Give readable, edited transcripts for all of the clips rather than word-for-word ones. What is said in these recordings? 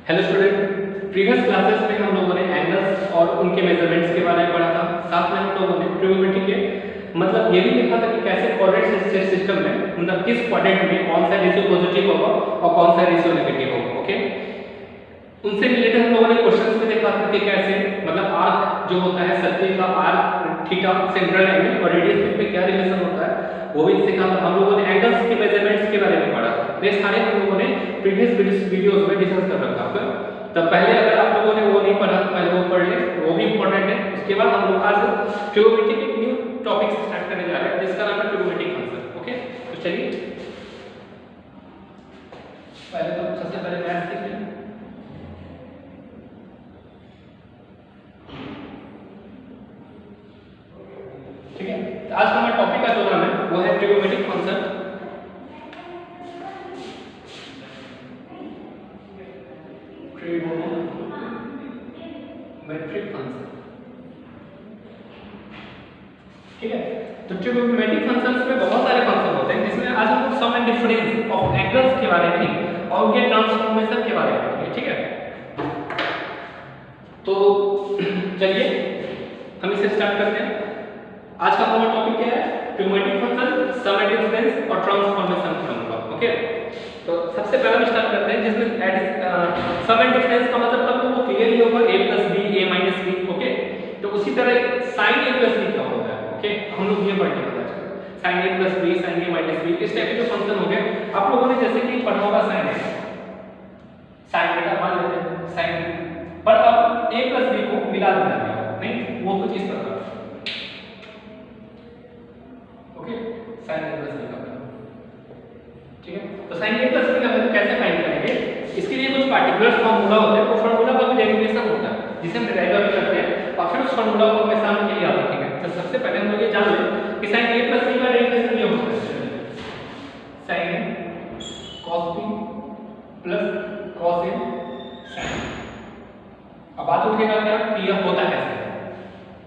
Hello student, previous classes में हम लोगों ने एंगल्स और उनके मेजरमेंट्स के बारे में पढ़ा था। साथ में हम लोगों ने ट्रिग्नोमेट्री के मतलब ये भी देखा था कि कैसे कोऑर्डिनेट सिस्टम में मतलब किस क्वाड्रेंट में कौन सा रेशियो पॉजिटिव होगा और कौन सा रेशियो नेगेटिव होगा। ओके, उनसे रिलेटेड हम लोगों ने क्वेश्चंस में देखा था कि कैसे मतलब आर्क जो होता है सर्किल का आर्क थीटा सेंट्रल एंगल और रेडियस में क्या रिलेशन होता है वो भी सीखा था। हम लोगों ने एंगल्स के मेजरमेंट्स के बारे में पढ़ा था। ये सारे हम लोगों ने प्रीवियस वीडियोस में डिस्कस कर रखा है। तो पहले अगर आप लोगों ने वो नहीं पढ़ा तो पहले वो पढ़ ले, वो भी इंपॉर्टेंट है। उसके बाद हम लोग आज ट्रिग्नोमेट्री के न्यू टॉपिक स्टार्ट करने जा रहे हैं जिसका नाम है ट्रिग्नोमेट्रिक फंक्शन। ओके, तो चलिए पहले तो सबसे पहले मैथ सीख लें। ठीक है, तो आज का हमारा टॉपिक का जो नाम है वो है ट्रिग्नोमेट्रिक फंक्शन। ट्रिग्नोमेट्रिक फंक्शन, ठीक है। तो ट्रिग्नोमेट्रिक फंक्शंस में बहुत सारे फंक्शन होते हैं जिसमें आज हम लोग सम एंड डिफरेंस ऑफ एंगल्स के बारे में और उनके ट्रांसफॉर्मेशन के बारे में पढ़ेंगे। ठीक है, तो चलिए हम इसे स्टार्ट करते हैं। आज का हमारा टॉपिक क्या है? Trigonometric function, sum and difference और ट्रांसफॉर्मेशन का। ओके, तो सबसे पहले हम स्टार्ट करते हैं जिसमें सम एंड डिफरेंस का मतलब तब लोगों को क्लियर ही होगा a + b a - b। Okay, तो उसी तरह sin a + b क्या होता है? ओके, हम लोग ये पढ़ के पता चला sin a + b sin a - b इस टाइप के जो फंक्शन हो गए आप लोगों ने जैसे कि पढ़ा होगा sin a sin बेटा मान लेते हैं sin, पर अब a + b को मिला देना है नहीं, वो कुछ इस प्रकार। ओके, sin a + b का, ठीक है। तो sin a + b का वैल्यू कैसे फाइंड करेंगे? इसके लिए कुछ पार्टिकुलर फार्मूला होता है, वो फार्मूला का भी डेरिवेशन होता है जिसे हम डिराइव भी करते हैं और फिर उस फार्मूला को हमें सामने के लिए आता है। ठीक है, तो सबसे पहले हम लोग ये जान लें कि sin a + b का डेरिवेशन ये होता है sin a cos b + cos a sin। अब बात उठेगा क्या कि यह होता कैसे?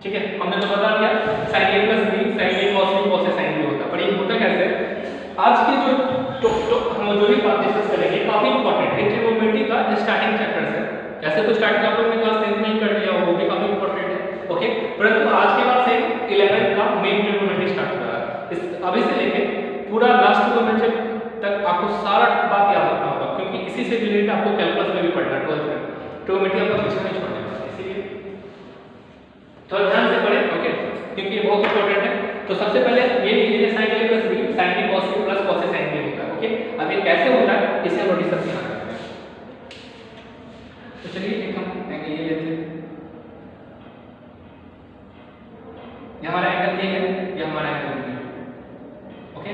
ठीक है, हमने तो बता दिया sin a + b sin a cos b cos a sin b होता है, पर ये होता कैसे? आज की हम जो भी बात डिस्कस करेंगे काफी इंपॉर्टेंट है। ट्रिग्नोमेट्री का स्टार्टिंग चैप्टर से कैसे तो स्टार्ट किया आप लोगों ने क्लास 10 में ही कर लिया, वो भी काफी इंपॉर्टेंट है। ओके, परंतु आज के बाद से 11th का मेन ट्रिग्नोमेट्री स्टार्ट हो रहा है। इस अभी से लेके पूरा लास्ट ट्रिग्नोमेट्री तक आपको सारा बात याद रखना होगा क्योंकि इसी से रिलेटेड आपको कैलकुलस में भी पढ़ना है 12th में। ट्रिग्नोमेट्री आपका पीछे नहीं छोड़ने वाला, इसीलिए थोड़ा ध्यान से पढ़ें। ओके, क्योंकि ये बहुत इंपॉर्टेंट है। तो सबसे पहले ये लीजिए sin a + b sin a cos b + cos a sin b होता है। ओके, अब ये कैसे होता है इसे हम डिस्कस करते हैं। तो चलिए एक हम एंगल ये लेते हैं, ये हमारा एंगल ए है, ये हमारा एंगल बी है। ओके,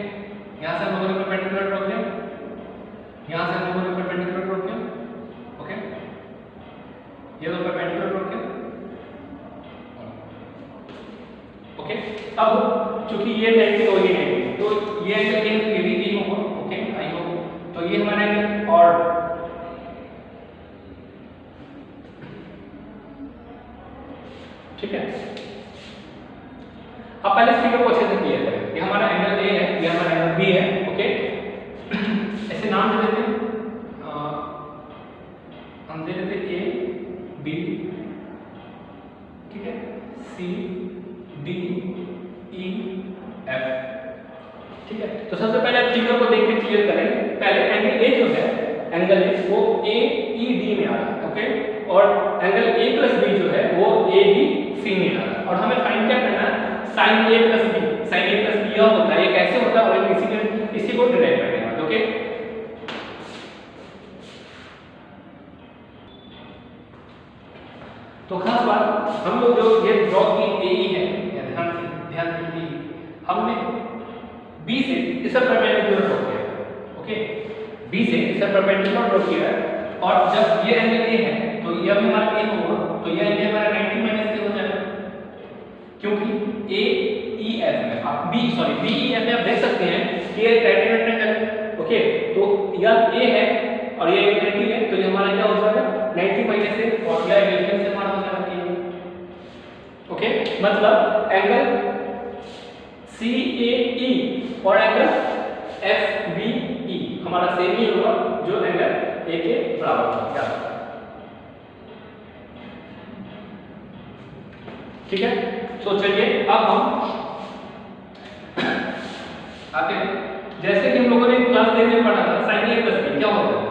यहां से हम लोगों ने परपेंडिकुलर ड्रॉ किया, यहां से हम लोगों ने परपेंडिकुलर ड्रॉ किया। ओके, ये दो परपेंडिकुलर ड्रॉ किया। ओके, अब चूंकि ये 90 और ये 90 तो ये एंगल ये भी ए होगा। ओके, आई होगा, तो ये हमारा एंगल और ठीक है। अब पहले इस फिगर को अच्छे से क्लियर करें। ये हमारा एंगल ए है, ये हमारा एंगल बी है। ओके, ऐसे नाम दे देते हैं, हम दे देते ए बी, ठीक है, सी डी ई एफ। ठीक है, तो सबसे पहले फिगर को देख के क्लियर करें। पहले एंगल ए जो है एंगल ए वो ए ई डी में आ रहा है। ओके, और एंगल ए + बी जो है वो ए बी सी में आ रहा है। और हमें फाइंड क्या करना है? sin a + b sin a + b यह होता है, ये कैसे होता है और इसी को डिराइव करेंगे। ओके, तो खास बात हम लोग जो ये ड्रॉ की ए ई है, ध्यान दीजिए, हमने b से इस परपेंडिकुलर ड्रॉ किया है। ओके, b से इस परपेंडिकुलर ड्रॉ किया है और जब ये एंगल a है तो यह भी हमारा a होगा, तो यह एंगल हमारा 90 - a हो जाएगा क्योंकि a e f में आप b e f में आप देख सकते हैं कि ये 90 ट्रायंगल। ओके, तो यह a है और ये 90 है, तो ये हमारा क्या हो जाएगा 90 - से और यह एंगल से हमारा हो जाएगा। ओके, मतलब एंगल CAE और एंगल FBE हमारा सेम ही होगा जो एंगल ए के बराबर होगा। ठीक है। तो चलिए अब हम आते हैं, जैसे कि हम लोगों ने क्लास 10 में पढ़ा था sin a plus b क्या होता है,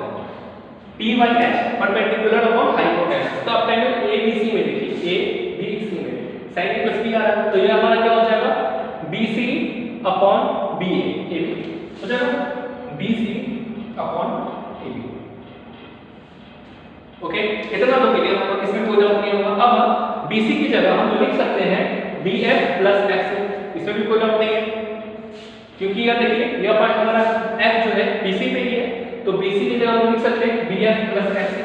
p by h perpendicular upon hypotenuse. तो आप पहले a b c में देखिए, a b c में sin a plus b आ रहा है, तो ये हमारा क्या हो जाएगा bc upon ba, a b हो जाएगा bc upon a b। Okay, इतना तो क्लियर होगा, इसमें कोई डाउट नहीं होगा। अब bc की जगह हम लिख सकते हैं bf प्लस fc, इसमें भी कोई डाउट नहीं है, क्योंकि यार देखिए यह पार्ट हमारा f जो है bc पे ही है, तो bc की जगह हम लिख सकते हैं bf plus fc,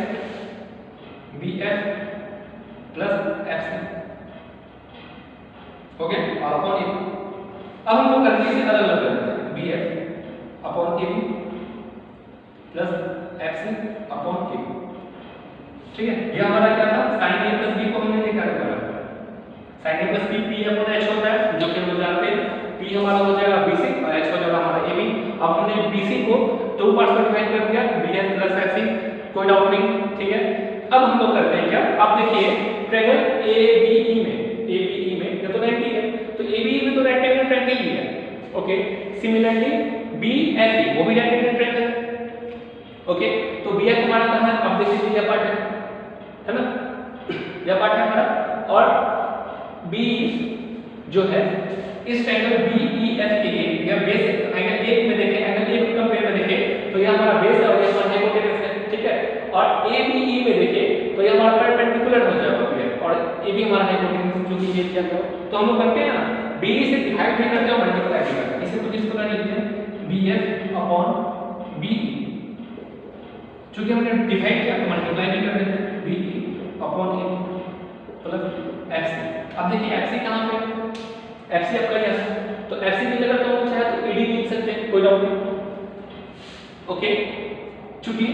bf plus fc। Okay, और अपॉन ab। अब हम लोग करके इसे अलग अलग कर देते हैं, bf upon ab plus fc upon ab। ठीक है, ये हमारा क्या था, sin a प्लस b को हमने निकाला था। sin a plus b p upon h होता है, जो कि हम लोग जानते हैं p हमारा हो जाएगा bc और h हो जाएगा हमारा ab। अब हमने bc को दो पार्ट्स में डिवाइड कर दिया, bf प्लस fc, कोई डाउट नहीं। ठीक है, अब हम लोग करते हैं क्या, आप देखिए ट्रायंगल ABE में ये तो 90 है, तो ABE में तो राइट एंगल ट्रायंगल ही है। ओके, सिमिलरली BFE वो भी राइट एंगल ट्रायंगल है। ओके, तो BF हमारा कहां है, अब देख लीजिए यह पार्ट है ना, यह पार्ट है हमारा, और B जो है इस ट्रायंगल BEF के लिए यह बेस एंगल 1 में देखें, एंगल 1 को कंपेयर में देखें तो यह हमारा बेस है और यह हमारा हाइपोटेनस है। ठीक है, और ABE में देखें तो यह हमारा परपेंडिकुलर हो जाएगा BF, और AB हमारा हाइपोटेनस जो कि ये किया गया। तो हम लोग करते हैं ना, BE से डिवाइड भी करते हैं और मल्टीप्लाई भी करते हैं, इसे कुछ इस प्रकार लिखते हैं BF अपॉन BE, क्योंकि हमने डिवाइड किया तो मल्टीप्लाई भी कर देते हैं, BE upon AB plus FC। अब देखिए FC कहां पे, FC आपका क्या है, तो FC की जगह तो हम चाहे तो AD लिख सकते हैं, कोई डाउट नहीं। ओके, चूंकि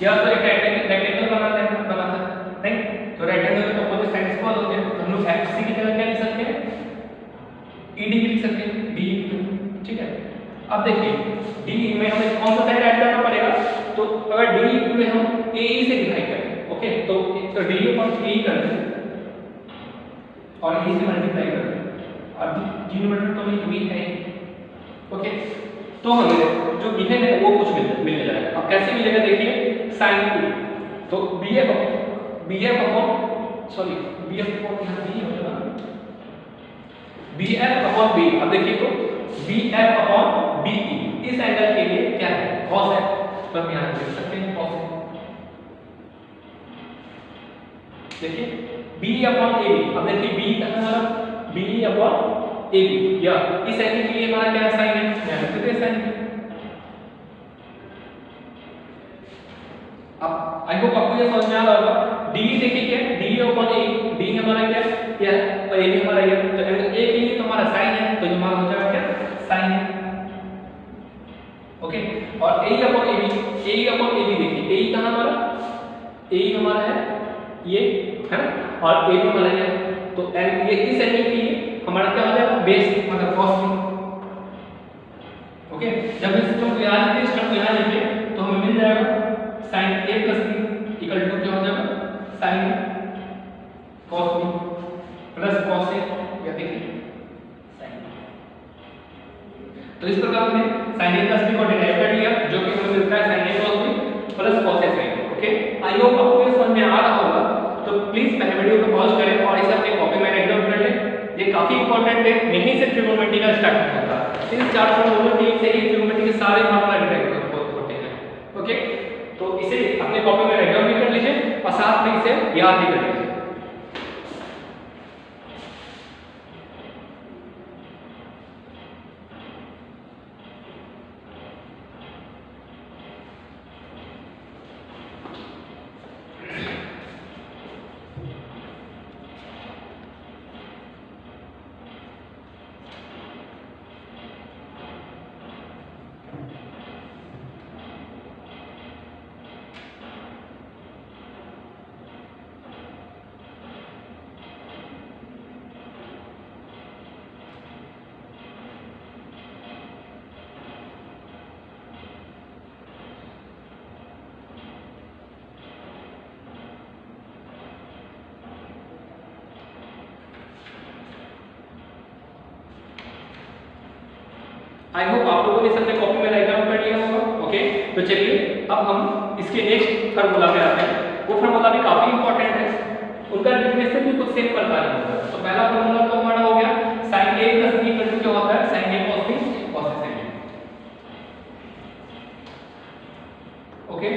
यह तो एक रेक्टेंगल बनाता है नहीं, तो रेक्टेंगल के अपोजिट साइड्स इक्वल होते हैं, तो हम लोग FC की जगह क्या लिख सकते हैं, ED लिख सकते हैं, DE। ठीक है, अब देखिए DE में हमें कौन सा साइड ऐड करना पड़ेगा, तो अगर DE में हम AE से डिवाइड करें, ओके, तो DE अपॉन AE कर दें और E से मल्टीप्लाई कर दें, और डिनोमिनेटर तो हमें भी है। ओके, तो हमें जो गिवन है वो कुछ मिलने जाएगा। अब कैसे मिलेगा देखिए, sin 2, तो BF upon sorry BF upon यहाँ B हो जाएगा, BF अपॉन B। अब देखिए तो BF अपॉन BE इस एंगल के लिए क्या है, cos है, तो हम यहाँ लिख सकते हैं cos है। देखिए B अपॉन AB, अब देखिए B का हमारा BE अपॉन AB, या इस एंगल के लिए हमारा क्या साइन है, यहाँ लिख देते हैं साइन। अब आई होप आपको ये समझ में आ रहा होगा। DE देखिए क्या है, DE अपॉन AE, DE हमारा क्या है और AB हमारा ये, तो एंगल A के लिए तो हमारा साइन है, तो ये हमारा हो जाएगा क्या, साइन है। ओके, और AE अपॉन AB देखिए, AE कहां हमारा, AE हमारा है ये है ना, और AB हमारा ये, तो ये इस एंगल के लिए हमारा क्या हो जाएगा, बेस मतलब cos में। ओके, जब इस टर्म को यहाँ लिखते हैं, इस टर्म को यहाँ लिखें तो हमें मिल जाएगा sin A plus B equal to क्या हो जाएगा, sin cos B plus cos A, या देखिए sin। तो इस प्रकार हमने sin A plus B को डिराइव कर लिया, जो कि हमें मिलता है sin A cos B plus cos A sin। Okay, I hope आपको ये समझ में आ रहा होगा। तो प्लीज पहले वीडियो को पॉज करें और इसे अपने कॉपी में राइट डाउन कर लें, ये काफी इंपॉर्टेंट है, यहीं से ट्रिगोनोमेट्री का स्टार्ट होता है। इन चार फॉर्मूलों से ही ट्रिगोनोमेट्री के सारे फॉर्मूला डिराइव होते हैं। ओके, तो इसे अपने कॉपी में राइट डाउन भी कर लीजिए और साथ में इसे याद भी कर लीजिए। आई होप आप लोगों ने सबने कॉपी में राइट डाउन कर लिया होगा। ओके, तो चलिए अब हम इसके नेक्स्ट फार्मूला पे आते हैं। वो फार्मूला भी काफी इंपॉर्टेंट है, उनका डेफिनेशन भी कुछ सेम प्रकार का होगा। तो पहला फार्मूला तो हमारा हो गया sin a + b = क्या होता है, sin a cos b cos a sin a। Okay,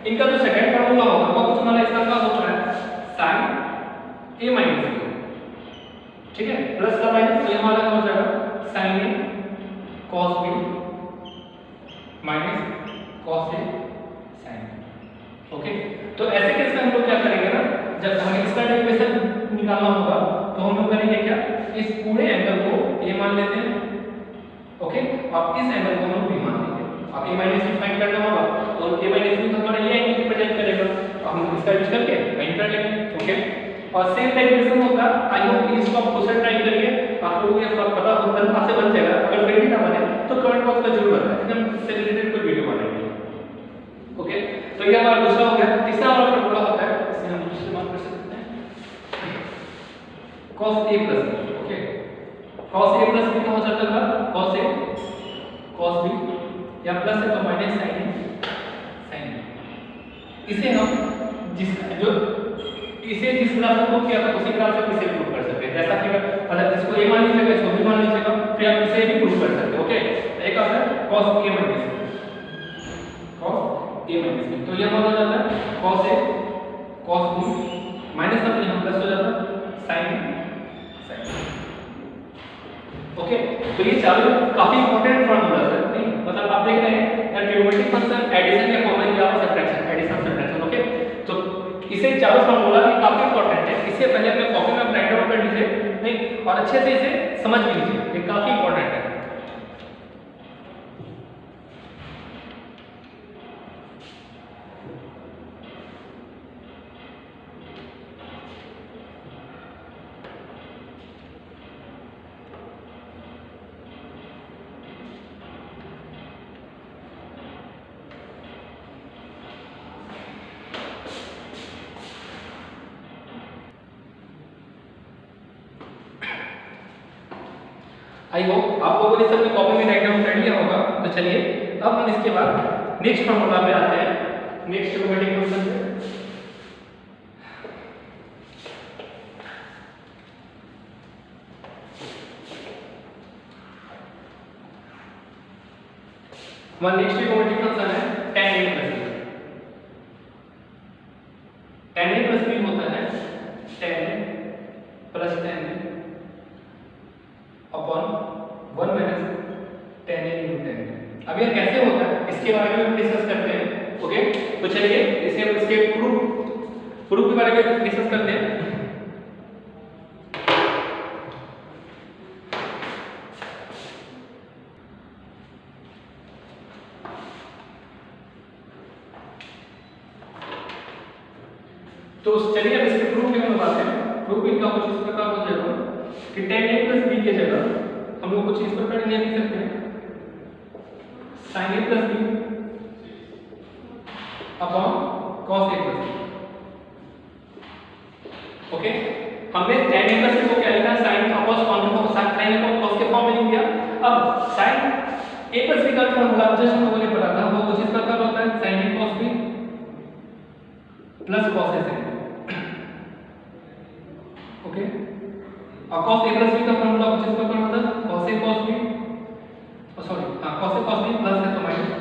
इनका जो सेकंड फार्मूला होगा वो कुछ हमारा इस तरह का होता है sin a - b, ठीक है, प्लस का माइनस, तो हमारा हो जाएगा sin a cos b minus cos a sin b। Okay, तो ऐसे केस में हम लोग क्या करेंगे ना, जब हमें इसका डेरिवेशन निकालना होगा तो हम लोग करेंगे क्या, इस पूरे एंगल को a मान लेते हैं। ओके, और इस एंगल को हम लोग b मान लेंगे। अब a - b फाइंड करना होगा तो a - b तो हमारा ये एंगल रिप्रेजेंट करेगा, तो हम इसका यूज करके फाइंड कर लेंगे। ओके, और सेम डेरिवेशन होगा। आई होप इसको आप क्वेश्चन ट्राई करिए, आप लोगों को ये सब पता होगा, आपसे बन जाएगा। अगर फिर भी ना बने तो कमेंट बॉक्स में जरूर बताएं, फिर हम इससे रिलेटेड कोई वीडियो बनाएंगे। ओके, तो ये हमारा दूसरा हो गया। तीसरा वाला फार्मूला होता है, इसे हम दूसरे मान कर सकते हैं cos a + b। Okay, cos a + b का हो जाता है cos a cos b, या प्लस है तो minus sin a sin b। इसे हम जिस ग्राफ को किया था उसी ग्राफ से इसे प्रूव कर सकते हैं। जैसा कि मतलब इसको a मान लीजिएगा, इसको b मान लीजिएगा, फिर आप इसे भी प्रूव कर सकते हैं। ओके, एक आता है cos a - b, cos a - b, तो ये हमारा हो जाता है cos a cos b minus का यहाँ प्लस हो जाता है sin a sin b। Okay, तो ये चारों काफी इंपॉर्टेंट फार्मूला है, नहीं मतलब आप देख रहे हैं यार, ट्रिग्नोमेट्रिक फंक्शन एडिशन या कॉमन या सब्ट्रैक्शन, एडिशन सब्ट्रैक्शन। ओके, तो इसे चारों फार्मूला भी काफी इंपॉर्टेंट है। इससे पहले अपने कॉपी में राइट डाउन कर लीजिए, नहीं, और अच्छे से इसे समझ भी लीजिए, ये काफी इंपॉर्टेंट है। आई होप आप लोगों ने सबने कॉपी में राइट डाउन कर लिया होगा। तो चलिए अब हम इसके बाद नेक्स्ट फार्मूला पे आते हैं, नेक्स्ट ट्रिग्नोमेट्रिक फंक्शन पे। हमारा नेक्स्ट ट्रिग्नोमेट्रिक फंक्शन है tan a + b। tan a + b होता है tan a + tan b upon 1 - tan a × tan b। अब यह कैसे होता है इसके बारे में हम डिस्कस करते हैं। ओके, तो चलिए इसे हम इसके प्रूफ के बारे में डिस्कस करते हैं। तो चलिए अब इसके प्रूफ के हम बताते हैं। प्रूफ इनका कुछ इस प्रकार हो जाएगा कि tan a + b की जगह हम लोग कुछ इस प्रकार लिख सकते हैं sin a + b upon cos a + b। Okay, हमने tan a + b को क्या लिखा, sin upon cos sin upon cos के फॉर्म में लिख दिया। अब sin a + b का फॉर्मूला जस्ट हम लोगों ने पढ़ा था, वो कुछ इस प्रकार होता है sin a cos b + cos a sin b। Okay, और cos a + b का फॉर्मूला कुछ इस प्रकार होता है cos a cos b, sorry cos a cos b plus है तो minus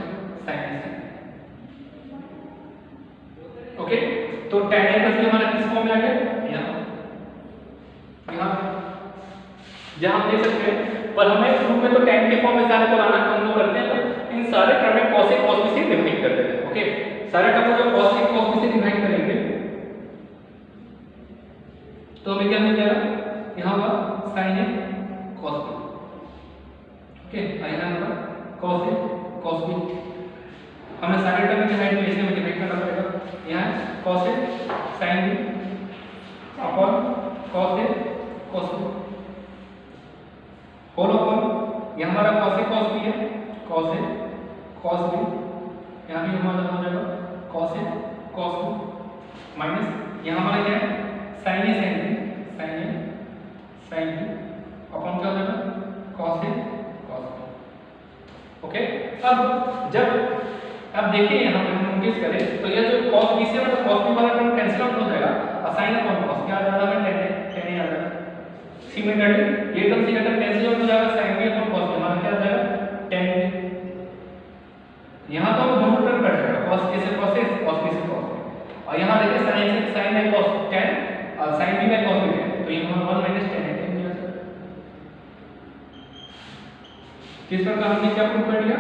sin a sin। Okay, तो tan a + b हमारा किस फॉर्म में आ गया, यहाँ जहां हम देख सकते हैं, पर हमें प्रूफ में तो tan के फॉर्म में सारे को लाना हम लोग करते हैं, तो इन सारे टर्म में cos a cos b से डिवाइड कर देते हैं। ओके, सारे टर्म को जब cos a cos b से डिवाइड करेंगे तो हमें क्या मिल जाएगा, यहाँ होगा sin a cos b। Okay, यहाँ होगा cos a cos b। हमें सारे टर्म के साइड में इसे में डिवाइड करना पड़ेगा। यहाँ cos a sin b upon cos a cos b whole upon, यहाँ हमारा cos a cos b है, cos a cos b, यहाँ भी हमारा हो जाएगा cos a cos b minus यहाँ हमारा क्या है sin a sin b, sin a sin b upon क्या हो जाएगा cos a cos b। अब जब अब देखिए यहाँ पे हम नोटिस करें तो यह जो cos b से मतलब cos b वाला टर्म कैंसिल आउट हो जाएगा और sin अपॉन cos क्या आ जाएगा हमें tan आ जाएगा सिमिलरली ये टर्म से ये टर्म कैंसिल आउट हो जाएगा sin b अपॉन cos हमारा क्या आ जाएगा tan b। यहाँ तो दोनों टर्म कट जाएगा cos a से cos a cos b से cos b और यहाँ देखिए sin से sin है cos tan और sin b में cos b tan तो ये हमारा 1 tan है tan आ जाएगा। किस प्रकार हमने क्या प्रूव कर लिया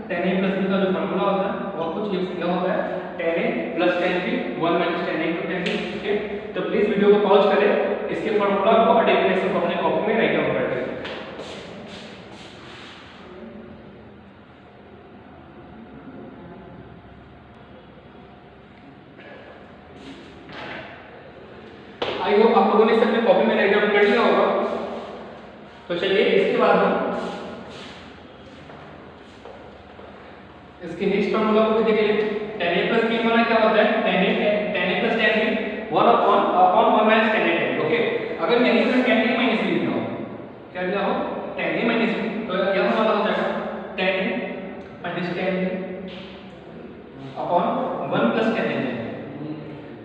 tan a plus b का जो फार्मूला होता है वो कुछ ये होता है tan a plus tan b 1 tan a into tan b। ठीक है तो प्लीज वीडियो को पॉज करें इसके फार्मूला को और डेफिनेशन को अपने कॉपी में राइट डाउन कर दें। आई होप आप लोगों ने इसे अपने कॉपी में राइट डाउन कर लिया होगा। तो चलिए इसके बाद हम इसके नेक्स्ट फार्मूला को भी देख लें। tan a plus b हमारा क्या होता है tan a plus tan b 1 upon 1 minus tan a tan b। Okay अगर यहीं पर tan a minus b लिखा हो क्या लिखा हो tan a minus b तो यह हमारा हो जाएगा tan a minus tan b upon 1 plus tan a tan b।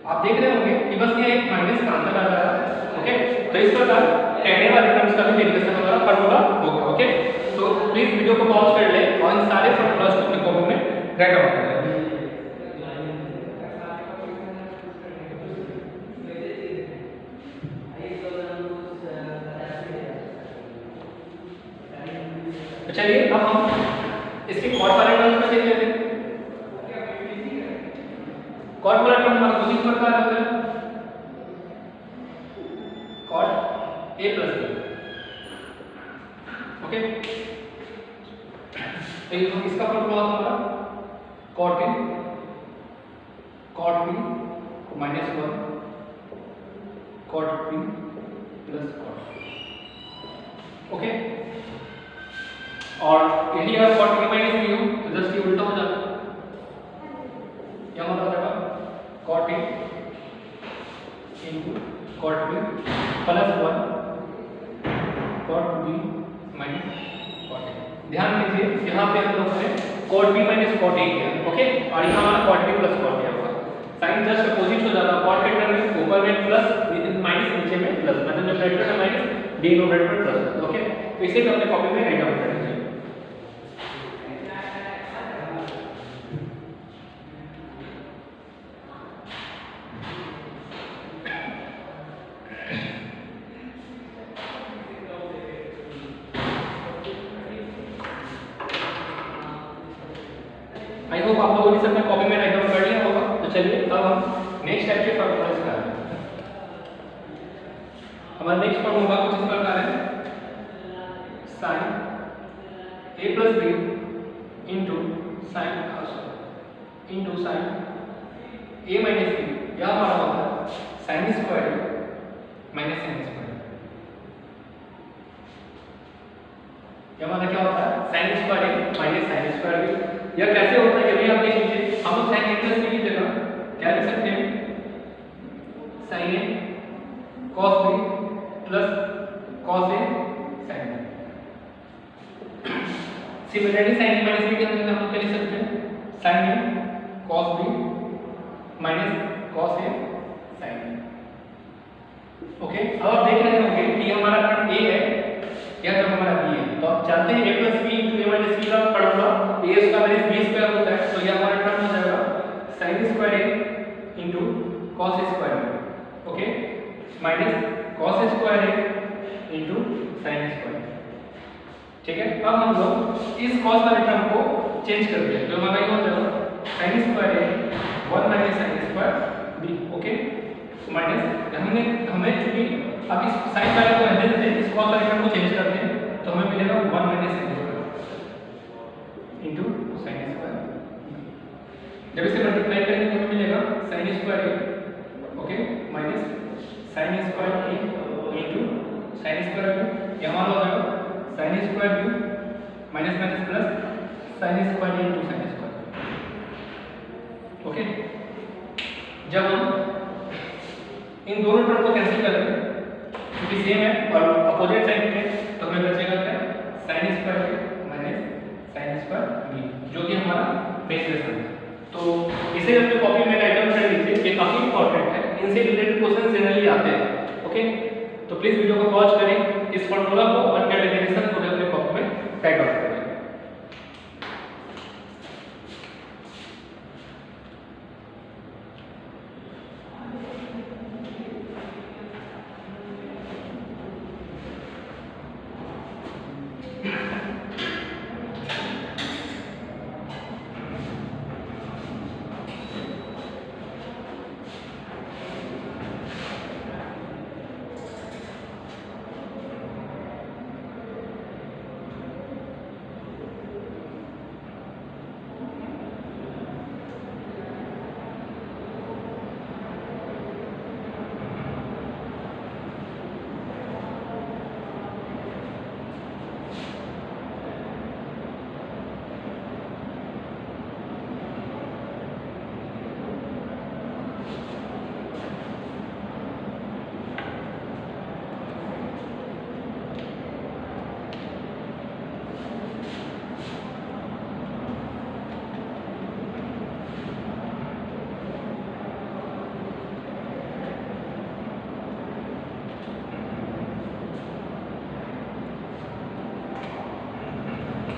आप देख रहे होंगे कि बस ये एक माइनस का आंसर आ रहा है। ओके तो इस प्रकार tan a वाले टर्म्स का भी डेरिवेशन हमारा फार्मूला होगा। ओके तो प्लीज वीडियो को पॉज कर ले और इन सारे फार्मूलास को अपने कॉपी में राइट डाउन कर लें। तो चलिए अब हम इसके कॉट वाले टर्म्स में देख लेते हैं। कॉट वाला टर्म हमारा कुछ इस प्रकार होता है cot a plus b। Okay तो ये इसका फॉर्मूला हमारा cot a cot b minus 1 cot b plus cot। Okay और यही अगर cot a minus b हो तो जस्ट ये उल्टा हो जाता है। क्या मतलब हो जाएगा cot a into cot b plus 1 cot b minus cot a। ध्यान दीजिए यहाँ पे हम लोग ने cot b minus cot a किया। ओके और यहाँ हमारा cot b plus cot a होगा। साइन जस्ट अपोजिट हो जाता है cot के टर्म में ऊपर में प्लस माइनस नीचे में प्लस मतलब न्यूमरेटर में माइनस डिनोमिनेटर में प्लस। ओके तो इसे भी अपने कॉपी में राइट डाउन कर लीजिए। आई होप आप लोगों ने सब अपने कॉपी में राइट डाउन कर लिया होगा। तो चलिए अब हम नेक्स्ट टाइप के फार्मूला स्टार्ट करते हैं। हमारा नेक्स्ट फार्मूला कुछ इस प्रकार है sin a plus b into sin a minus b यह हमारा होता है sin square minus sin square. यह हमारा क्या होता है sin square a minus sin square b। यह कैसे होता है यदि आप देख लीजिए हम लोग sin a plus b की जगह क्या लिख सकते हैं sin a cos b plus cos a sin b। Similarly sin a minus b के अंदर हम क्या लिख सकते हैं sin a cos b minus cos a sin b। Okay अब आप देख रहे होंगे कि हमारा टर्म a है यह टर्म हमारा b है। तो आप जानते हैं a plus b into a minus b का formula a square minus b square होता है। तो यह हमारा टर्म हो जाएगा sin square a into cos square a। Okay minus cos square a into sin square. ठीक है अब हम लोग इस cos वाले टर्म को चेंज कर दें तो हमारा ये हो जाएगा sin square a 1 minus sin square b। Okay minus हमें चूंकि अब इस sin वाले को रहने देते हैं इस cos वाले टर्म को चेंज करते हैं तो हमें मिलेगा 1 minus sin square into sin square. जब इसे मल्टीप्लाई करेंगे तो हमें मिलेगा sin square a okay minus sin square a into sin square b। यहाँ हो जाएगा sin square b minus minus plus sin square a into sin square. Okay जब हम इन दोनों टर्म को कैंसिल कर देंगे क्योंकि सेम है और अपोजिट साइड में तो हमें बचेगा क्या sin square a minus sin square b जो हमारा नेक्स्ट लेसन है। तो इसे अपने कॉपी में राइट डाउन कर लीजिए, ये काफी इंपॉर्टेंट है, इनसे रिलेटेड क्वेश्चन जनरली आते हैं। ओके, तो प्लीज वीडियो को पॉज करें, इस फॉर्मूला को और इनका डेफिनेशन को अपने कॉपी में राइट डाउन करें।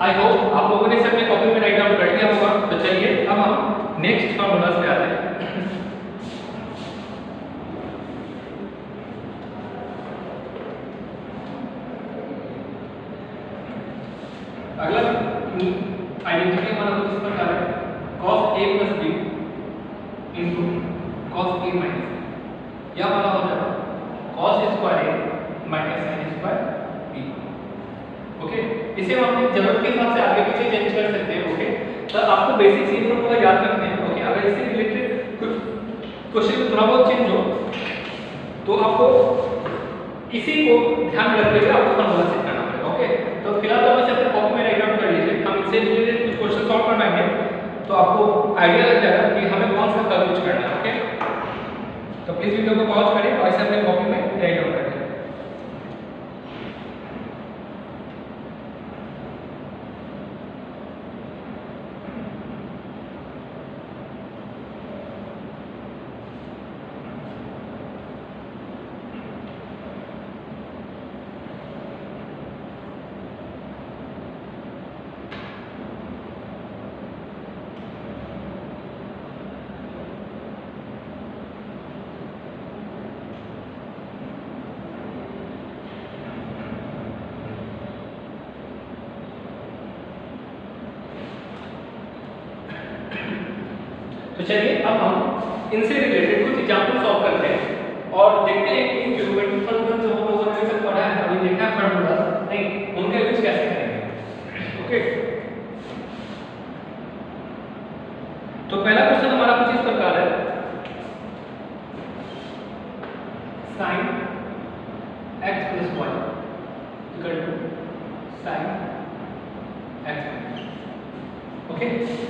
आई होप आप लोगों ने इसे अपने कॉपी में राइट डाउन कर लिया होगा। तो चलिए अब हम नेक्स्ट फॉर्मूलाज पे आते हैं। अगला आइडेंटिटी हमारा कुछ इस प्रकार है, cos a plus b into cos a minus b, या हमारा हो जाएगा cos square a minus sin square b। Okay, इसे हम अपनी जरूरत के हिसाब से आगे पीछे चेंज कर सकते हैं। ओके, तो आपको बेसिक चीज फॉर्मूला याद रखने हैं। ओके, अगर इससे रिलेटेड कुछ क्वेश्चन थोड़ा बहुत चेंज हो तो आपको इसी को ध्यान में रखते हुए आपको फॉर्मूला सेट करना पड़ेगा। ओके, तो फिलहाल तो बस अपने कॉपी में राइट डाउन कर लीजिए, हम इससे रिलेटेड कुछ क्वेश्चन सॉल्व करवाएंगे तो आपको आइडिया लग जाएगा कि हमें कौन सा कर्व यूज करना है। ओके, तो प्लीज वीडियो को पॉज करें और इसे अपने कॉपी में राइट डाउन करें। तो चलिए अब हम इनसे रिलेटेड कुछ एग्जांपल सॉल्व करते हैं और देखते हैं कि ज्योमेट्रिक फंक्शन जो हम लोगों ने सब पढ़ा है, अभी देखा है फॉर्मूला, नहीं उनका यूज कैसे करेंगे। ओके, तो पहला क्वेश्चन हमारा कुछ इस प्रकार है, sin x plus y equal to sin x minus। Okay,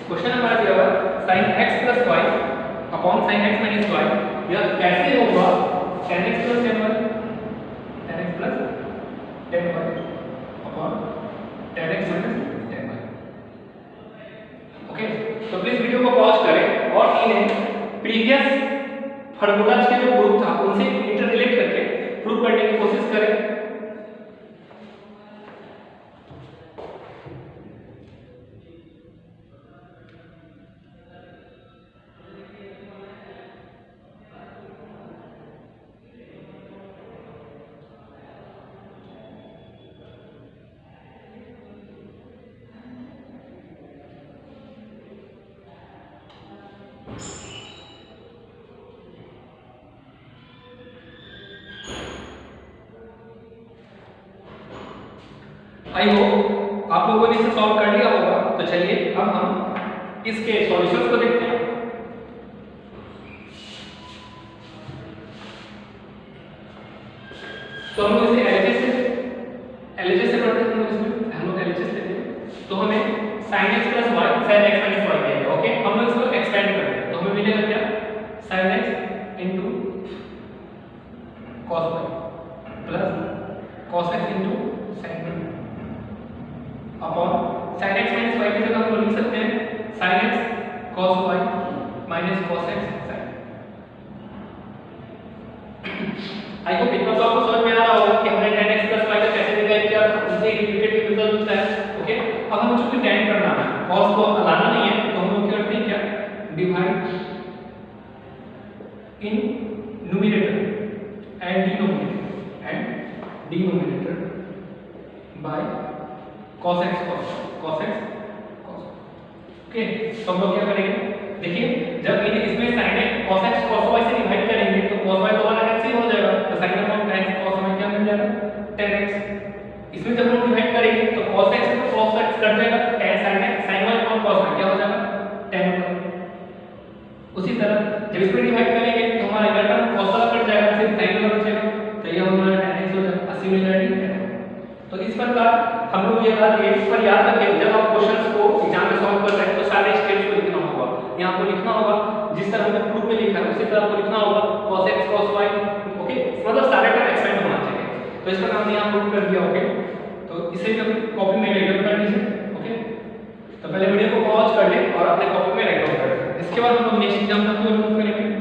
question हमारा दिया हुआ है sin x plus y upon sin x minus y, यह कैसे होगा tan x plus tan y, tan x plus tan y upon tan x minus tan y। Okay, तो please video को pause करें और इन्हें प्रीवियस फार्मूलाज के जो प्रूफ था उनसे इंटररिलेट करके प्रूफ करने की कोशिश करें। आई होप आप लोगों ने इसे सॉल्व कर लिया होगा। तो चलिए अब हम इसके सॉल्यूशंस को देखते हैं। तो हम इसे LHS से पढ़ते हैं, हम लोग LHS लेते हैं तो हमें sin x plus y sin x minus y मिलेगा। ओके, हम लोग इसको एक्सपेंड करते हैं तो हमें मिलेगा क्या, sin x into cos y plus cos x into sin y upon sin x minus y की जगह हम लोग लिख सकते हैं y minus cos x sin। I hope इतना तो आपको समझ में आ रहा होगा कि हमने tan x y का कैसे डिराइव किया था, उनसे रिलेटेड रिजल्ट होता है। ओके, अब हमें चूंकि tan करना है, cos को लाना नहीं है, तो हम लोग क्या करते हैं, क्या divide in numerator and denominator by cos x cos x cos। Okay, तो हम लोग क्या करेंगे, देखिए जब इसमें sin x cos x cos y से डिवाइड करेंगे तो cos y तो 1 कैंसिल हो जाएगा, तो sin upon tan cos y क्या मिल जाएगा, tan x। इसमें जब हम डिवाइड करेंगे तो cos x तो cos x कट जाएगा, tan sin x sin y upon cos y क्या हो जाएगा, tan y। उसी तरह जब इसमें डिवाइड करेंगे तो हमारा ये टर्म cos वाला कट जाएगा, सिर्फ sin वाला बचेगा, तो ये हमारा tan x हो जाएगा, सिमिलरली tan। तो इस प्रकार हम लोग ये बात ये पर याद रखें, जब आप क्वेश्चंस को एग्जाम में सॉल्व कर रहे हैं तो सारे स्टेप्स को लिखना होगा। यहाँ आपको लिखना होगा जिस तरह हमने प्रूफ में लिखा है उसी तरह आपको लिखना होगा cos x cos y। Okay, मतलब सारे टर्म एक्सपेंड होना चाहिए। तो इस प्रकार हमने यहाँ प्रूफ कर दिया। ओके, तो इसे भी अपनी कॉपी में राइट डाउन कर लीजिए। ओके, तो पहले वीडियो को पॉज कर ले और अपने कॉपी में राइट डाउन कर लें। इसके बाद हम लोग नेक्स्ट एग्जांपल को प्रूफ करेंगे।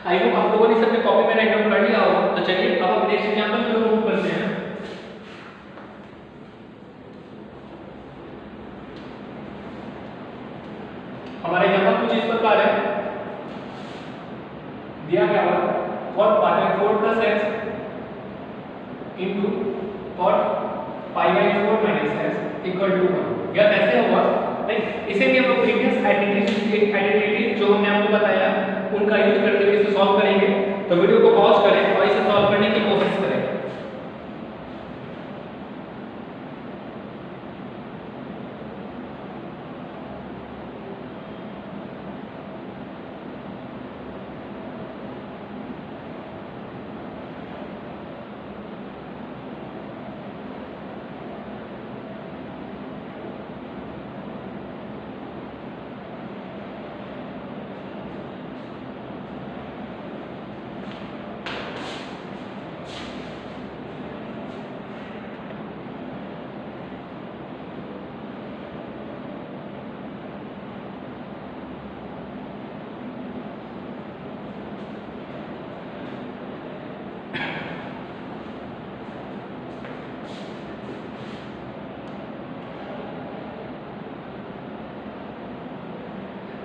आई होप आप लोगों ने सबने कॉपी में राइट डाउन कर लिया होगा। तो चलिए अब हम नेक्स्ट एग्जांपल को प्रूव करते हैं। हमारा एग्जांपल कुछ इस प्रकार है, दिया गया है cot pi by 4 plus x into cot pi by 4 minus x equal to 1। यह कैसे होगा, लाइक इसे भी हम लोग प्रीवियस आइडेंटिटी जो हमने आपको बताया उनका यूज करते हुए इसे सॉल्व करेंगे। तो वीडियो को पॉज करें और इसे सॉल्व करने की कोशिश करें।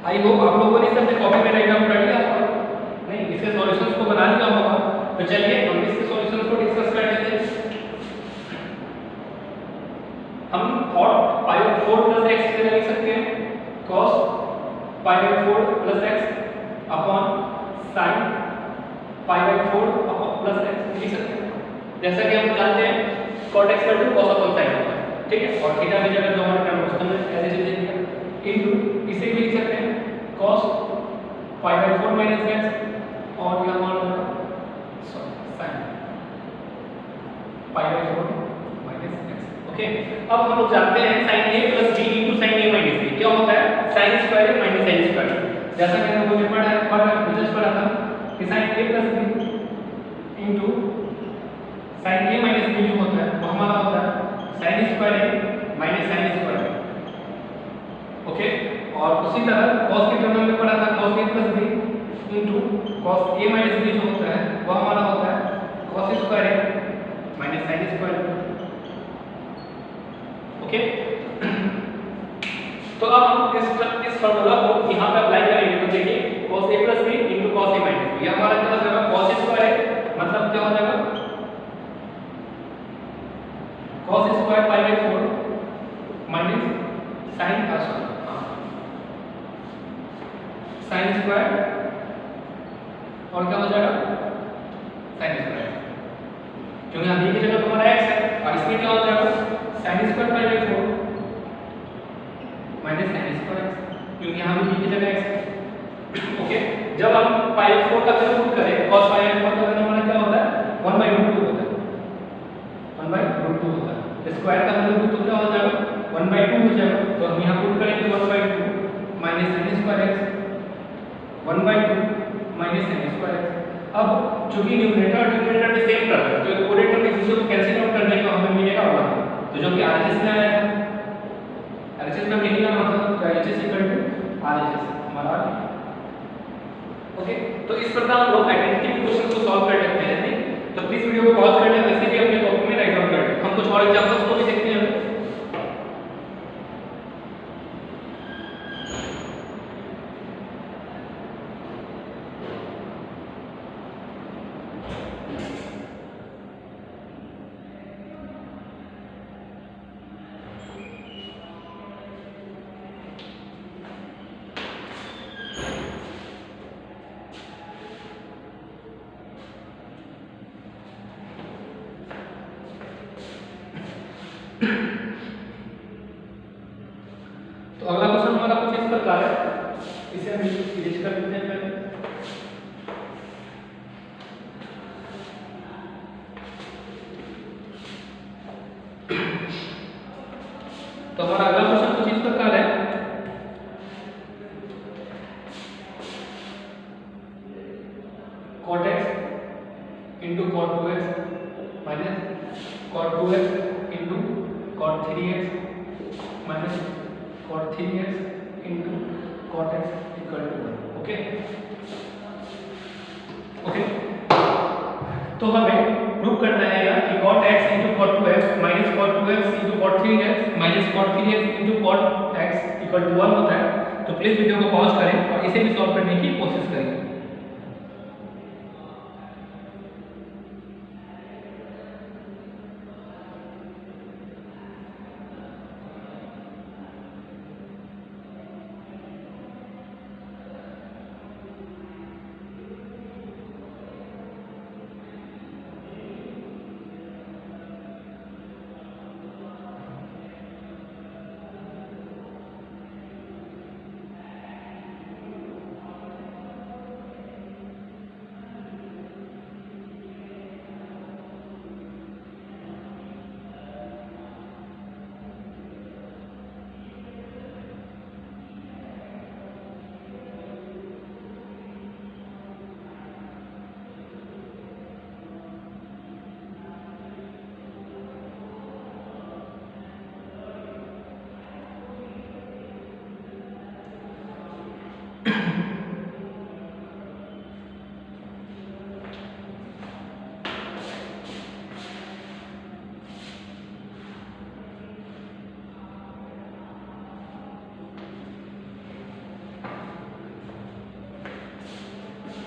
आई होप आप लोगों ने सबने कॉपी में राइट डाउन कर लिया होगा, नहीं इसके सॉल्यूशंस को बना लिया होगा। तो चलिए हम इसके सॉल्यूशंस को डिस्कस कर लेते हैं। हम cot pi by 4 plus x से लिख सकते हैं cos pi by 4 plus x upon sin pi by 4 plus x लिख सकते हैं। जैसा कि हम जानते हैं cot x cos upon sin होता है, ठीक है, और थीटा की जगह जो हमारा टर्म उसको हमने ऐसे चीजें लिखा इनटू इसे भी लिख सकते हैं cos pi by 4 minus x और यह हमारा sin pi by 4 minus x। Okay, अब हम लोग जानते हैं sin a plus b into sin a minus b क्या होता है, sin square minus sin square. जैसा कि हमने पढ़ा था कि sin a plus b into sin a minus b जो होता है वो हमारा होता है sin square minus sin square. Okay, और उसी तरह cos के टर्म में पढ़ा था cos a plus b into cos a minus b जो होता है वो हमारा होता है cos square minus sin square. Okay, तो अब हम इस फार्मूला को यहाँ पे अप्लाई करेंगे। तो देखिए cos a plus b into cos a minus b, ये हमारा क्या हो जाएगा cos स्क्वायर, मतलब क्या हो जाएगा cos square pi by 4 minus sin sin square और क्या हो जाएगा sin स्क्वायर, क्योंकि यहाँ b की जगह हमारा x है जाएगा x। ओके, जब हम π/4 का वैल्यू पुट करें cos π/4 का वैल्यू हमारा क्या होता है 1/√2 होता है, 1/√2 होता है। स्क्वायर का वैल्यू तो क्या हो जाएगा 1/2 हो जाएगा, तो हम यहां पुट करेंगे 1/2 minus n² x 1/2 minus n²x। अब चूंकि न्यूमरेटर और डिनोमिनेटर में सेम टर्म है तो कोऑर्डिनेटर में दूसरे को कैंसिल आउट करने का हमें मिलेगा 1, तो जो कि RHS में आया था, RHS में नहीं आना था, तो RHS RHS हमारा आ गया। ओके, तो इस प्रकार हम लोग आइडेंटिटी क्वेश्चन को सॉल्व कर लेते हैं। तो प्लीज वीडियो को पॉज कर लें, वैसे भी अपने कॉपी में राइट डाउन कर लें। हम कुछ और एग्जांपल्स को भी देखते हैं। तो अगला क्वेश्चन हमारा कुछ इस प्रकार है, इसे हम इरेज कर देते हैं पहले। तो हमारा अगला क्वेश्चन कुछ इस प्रकार है, cot x into cot 2x minus cot 2x into cot 3x minus cot 3x into cot x equal to 1। Okay okay, तो हमें प्रूव करना है यार कि cot x into cot 2x minus cot 2x into cot 3x minus cot 3x into cot x equal to 1 होता है। तो please video को पॉज करें और इसे भी सॉल्व करने की कोशिश करें।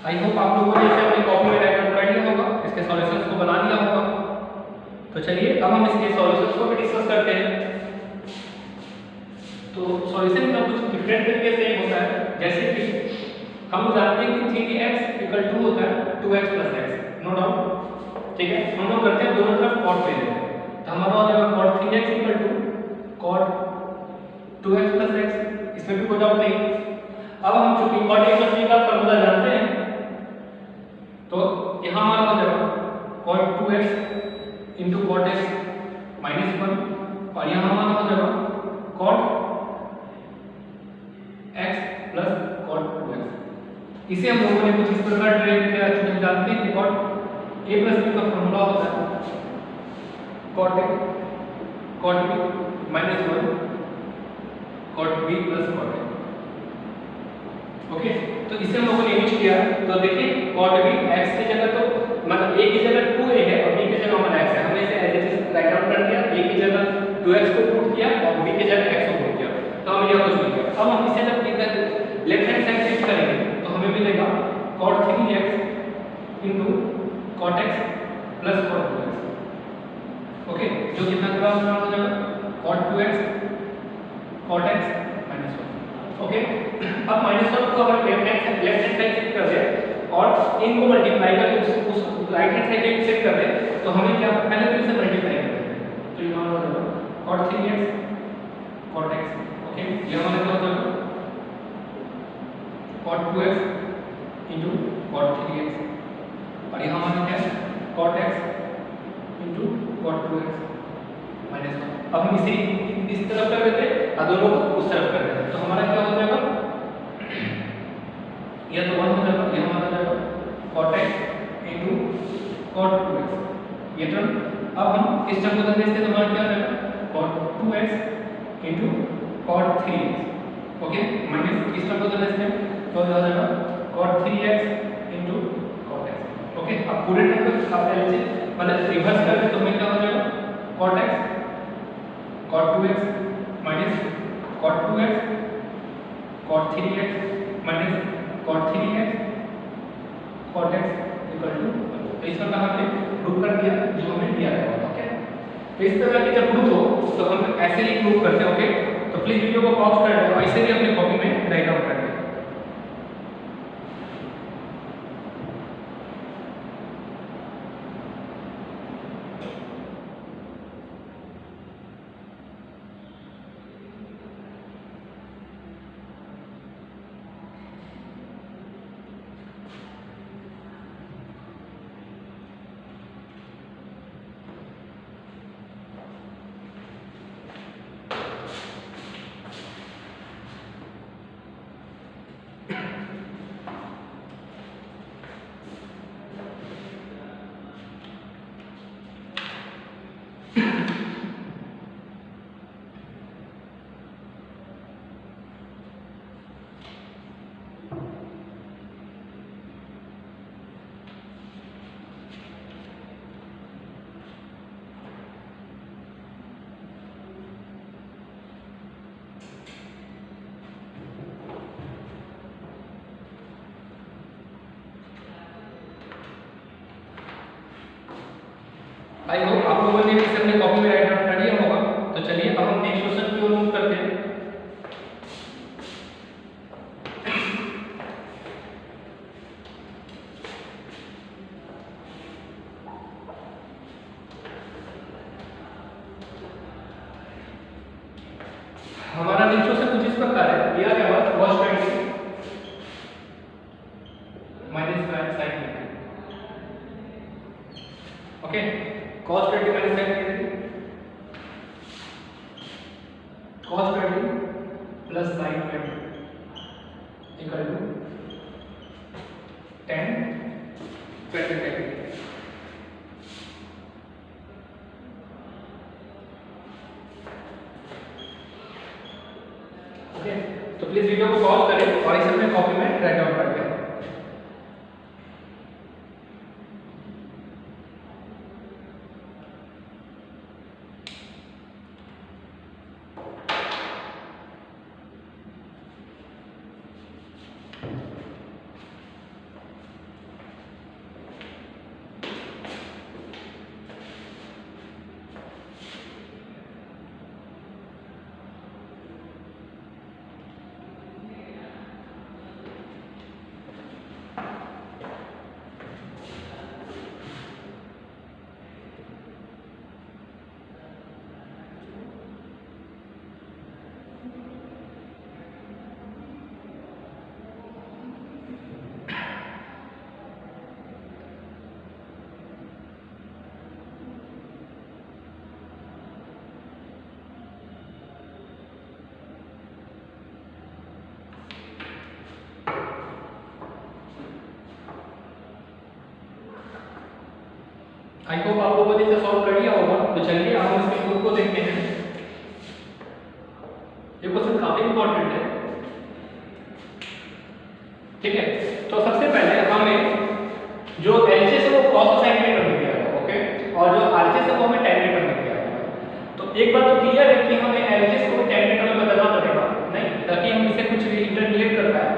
आई होप आप लोगों ने इसे अपनी कॉपी में राइट डाउन कर लिया होगा, इसके सॉल्यूशंस को बना लिया होगा। तो चलिए अब हम इसके सॉल्यूशंस को भी डिस्कस करते हैं। तो सॉल्यूशन का कुछ डिफरेंट तरीके से होता है, जैसे कि हम जानते हैं कि 3x इक्वल टू होता है 2x plus x, no doubt, ठीक है। हम लोग करते हैं दोनों तरफ cot ले लेते हैं, तो हमारा हो जाएगा cot 3x equal to cot 2x plus x, इसमें भी कोई डाउट नहीं। अब हम चूंकि cot a प्लस b का फार्मूला जानते हैं, तो यहाँ हमारा हो जाएगा cot 2x into cot x minus 1, और यहाँ हमारा हो जाएगा cot x plus cot 2x। इसे हम लोगों ने कुछ इस प्रकार ट्रेड किया, चूंकि जानते हैं कि cot a प्लस b का फॉर्मूला होता है cot a cot b minus 1 cot b plus cot a। Okay, तो इसे हम लोगों ने यूज किया। तो देखिए cot b x की जगह, तो मतलब a की जगह 2a है और b की जगह हमारा x है, हमने इसे as it is write down कर दिया। a की जगह 2x को पुट किया और b की जगह x को पुट किया, तो हमें यह कुछ मिल गया। अब हम इसे जब इधर लेफ्ट हैंड साइड शिफ्ट करेंगे तो हमें मिलेगा cot 3x into cot x plus cot 2x। Okay, जो कितना का हो जाएगा cot 2x cot x minus 1। Okay, अब माइनस 1 को अगर लेफ्ट हैंड साइड शिफ्ट कर दे और इनको मल्टीप्लाई करके उस राइट हैंड साइड शिफ्ट कर दे, तो हमें क्या पहले तो इसे मल्टीप्लाई कर देंगे, तो ये हमारा हो जाएगा cot 3x cot x। Okay, ये हमारा क्या हो जाएगा 2x इंटू कॉट 3x, और यहाँ हमारा क्या है cot x into cot 2x minus 1। अब हम इसे इस तरफ कर देते हैं और दोनों को उस तरफ कर देते हैं, तो हमारा क्या हो जाएगा, यह तो 1 हो जाएगा, यह हमारा हो जाएगा cot x into cot 2x ये टर्म। अब हम इस टर्म को देखते हैं तो हमारा क्या हो जाएगा cot 2x into cot 3x, okay, minus इस टर्म को देखते हैं तो हो जाएगा cot 3x into cot x, okay. अब पूरे टर्म को आप ऐसे मतलब रिवर्स कर दे तो हमें क्या हो जाएगा cot x cot 2x minus cot 2x cot 3x minus cot 3x cot x equal to, तो इस पर हमने प्रूव कर दिया जो हमें दिया गया था, ओके। तो इस तरह की जब प्रूफ हो तो हम ऐसे ही प्रूव करते हैं, ओके। तो प्लीज वीडियो को पॉज कर दें और इसे भी अपनी कॉपी में राइट आउट कर दें। आई होप आप लोगों ने भी इसे अपने कॉपी में राइट डाउन कर लिया होगा। तो चलिए अब हम नेक्स्ट क्वेश्चन की ओर मूव करते हैं। हमारा नेक्स्ट क्वेश्चन कुछ इस प्रकार है, दिया गया है cos 20 minus sin 20, okay. cos 20 minus sin 20, cos 20 plus sin 20 equal to tan 20। Okay, तो प्लीज वीडियो को पॉज करें और इसे अपने कॉपी में राइट आउट कर लें। आई होप आप लोगों ने इसे सॉल्व कर लिया होगा। तो चलिए अब हम इसके प्रूफ को देखते हैं। ये क्वेश्चन काफी इंपॉर्टेंट है, ठीक है। तो सबसे पहले हमें जो एलएचएस है वो cos और sin में करने दिया है, ओके, और जो आरएचएस है वो हमें tan में करने दिया है। तो एक बात तो क्लियर है कि हमें एलएचएस को tan में बदलना पड़ेगा, नहीं, ताकि हम इसे कुछ इंटरलेट कर पाए,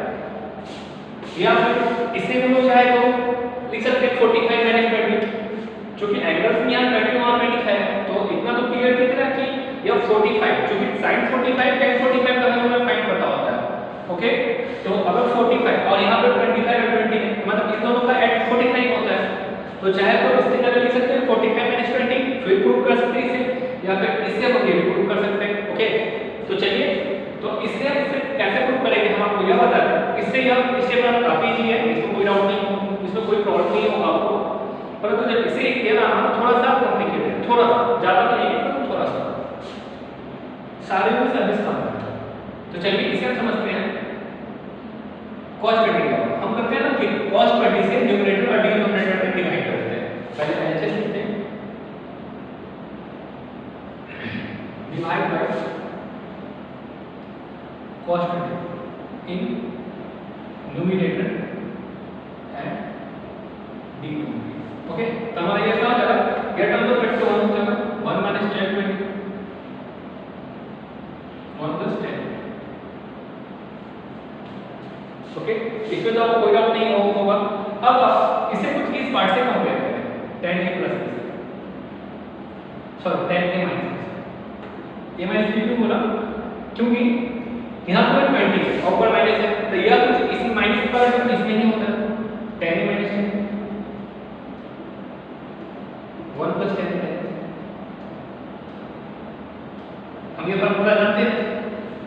या फिर इसे हम लोग चाहे तो लिख सकते हैं 45 माइनस 20, जो कि एंगल्स में यहाँ 30 और 25 है। तो इतना तो क्लियर दिख रहा है कि यह 45, क्योंकि sin 45 tan 45 का हमें फाइंड पता होता है, ओके। तो अगर 45 और यहाँ पर 25 और 20 है, मतलब इन दोनों का ऐड 45 होता है। तो चाहे तो इससे जगह लिख सकते हैं 45 माइनस 20, फिर प्रूव कर सकते हैं इसे, या फिर इससे हम ये प्रूव कर सकते हैं, ओके। तो चलिए, तो इससे हम इसे कैसे प्रूव करेंगे हम आपको यह बताते हैं। इससे यह स्टेप परंतु जब इसे किया ना तो थोड़ा सा कॉम्प्लिकेटेड है, थोड़ा सा, ज़्यादा तो नहीं है पर थोड़ा सा, सारे में सर्विस काम करता है। तो चलिए इसे हम समझते हैं। कॉस्ट कटिंग हम करते हैं ना कि कॉस्ट कटिंग से न्यूमरेटर और डिनोमिनेटर में डिवाइड कर देते हैं। पहले एलएचएस लिखते हैं, divide by cost cutting in numerator and denominator. Okay, तो हमारा ये क्या हो जाएगा, ये टर्म तो फिट तो 1 हो जाएगा, 1 माइनस 10 20 1 प्लस 10। ओके, इसमें तो आपको कोई डाउट नहीं होगा। अब इसे कुछ इस पार्ट से कंपेयर करें, 10a plus b, sorry 10a minus a minus b क्यों बोला, क्योंकि यहाँ पर 20 है और ऊपर माइनस है, तो यह कुछ इस माइनस का टर्म इसमें नहीं होता, 10a माइनस 1 प्लस 10 है। हम ये फॉर्मूला जानते हैं,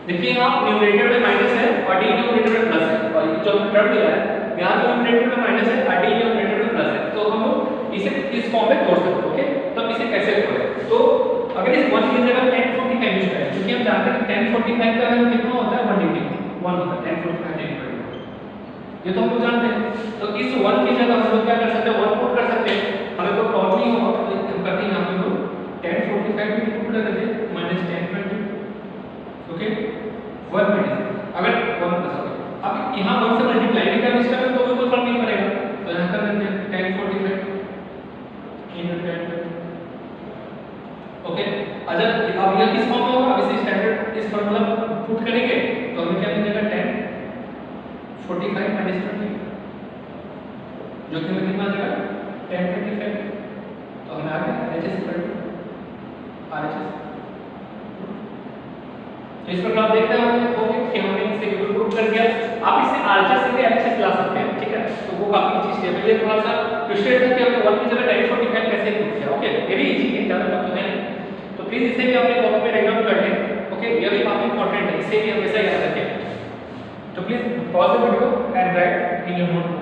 देखिए यहाँ न्यूमरेटर में माइनस है और डिनोमिनेटर में प्लस है, और ये जो टर्म दिया है यहाँ न्यूमरेटर में माइनस है और डिनोमिनेटर में प्लस है, तो हम लोग इसे इस फॉर्म में तोड़ सकते हैं। ओके, तो हम इसे कैसे तोड़ें, तो अगर इस 1 की जगह 1045 यूज करें, क्योंकि हम जानते हैं कि 1045 का वैल्यू कितना होता है 1 होता है, 1045 ये तो हम लोग जानते हैं। तो इस 1 की जगह हम लोग क्या कर सकते हैं, 1 पुट कर सकते हैं, हमें कोई प्रॉब्लम नहीं होगा, तो हम करते हैं यहाँ पे लोग 1045 भी पुट कर देते हैं माइनस 1020। ओके, 1 माइनस अगर 1 प्लस हो गया, अब यहाँ 1 से मल्टीप्लाई भी करना इसका तो कोई फर्क नहीं पड़ेगा, तो यहाँ कर देते हैं 1045 into 1020। ओके, अगर अब यह किस फॉर्म में होगा, अब इसे स्टैंडर्ड इस फॉर्मूला पुट करेंगे तो हमें क्या मिलेगा 1045 माइनस 20, जो कि हमें कितना आ जाएगा 1025। तो हमें आ गया एचएस इक्वल टू आरएचएस। तो इस प्रकार आप देखते होंगे कि हमने इसे केवल प्रूव कर दिया। आप इसे आरएचएस से भी एलएचएस ला सकते हैं, ठीक है, तो वो काफी अच्छी स्टेप है। ये थोड़ा सा ट्विस्टेड है कि हमने 1 की जगह 1045 कैसे प्रूव किया। ओके, ये भी इजी है, ज्यादा टफ तो है नहीं, तो प्लीज इसे भी अपने कॉपी पे राइट डाउन कर लें। ओके, ये भी काफी इंपॉर्टेंट है, इसे भी हमेशा याद रखें। तो please pause the video and right in your notebook.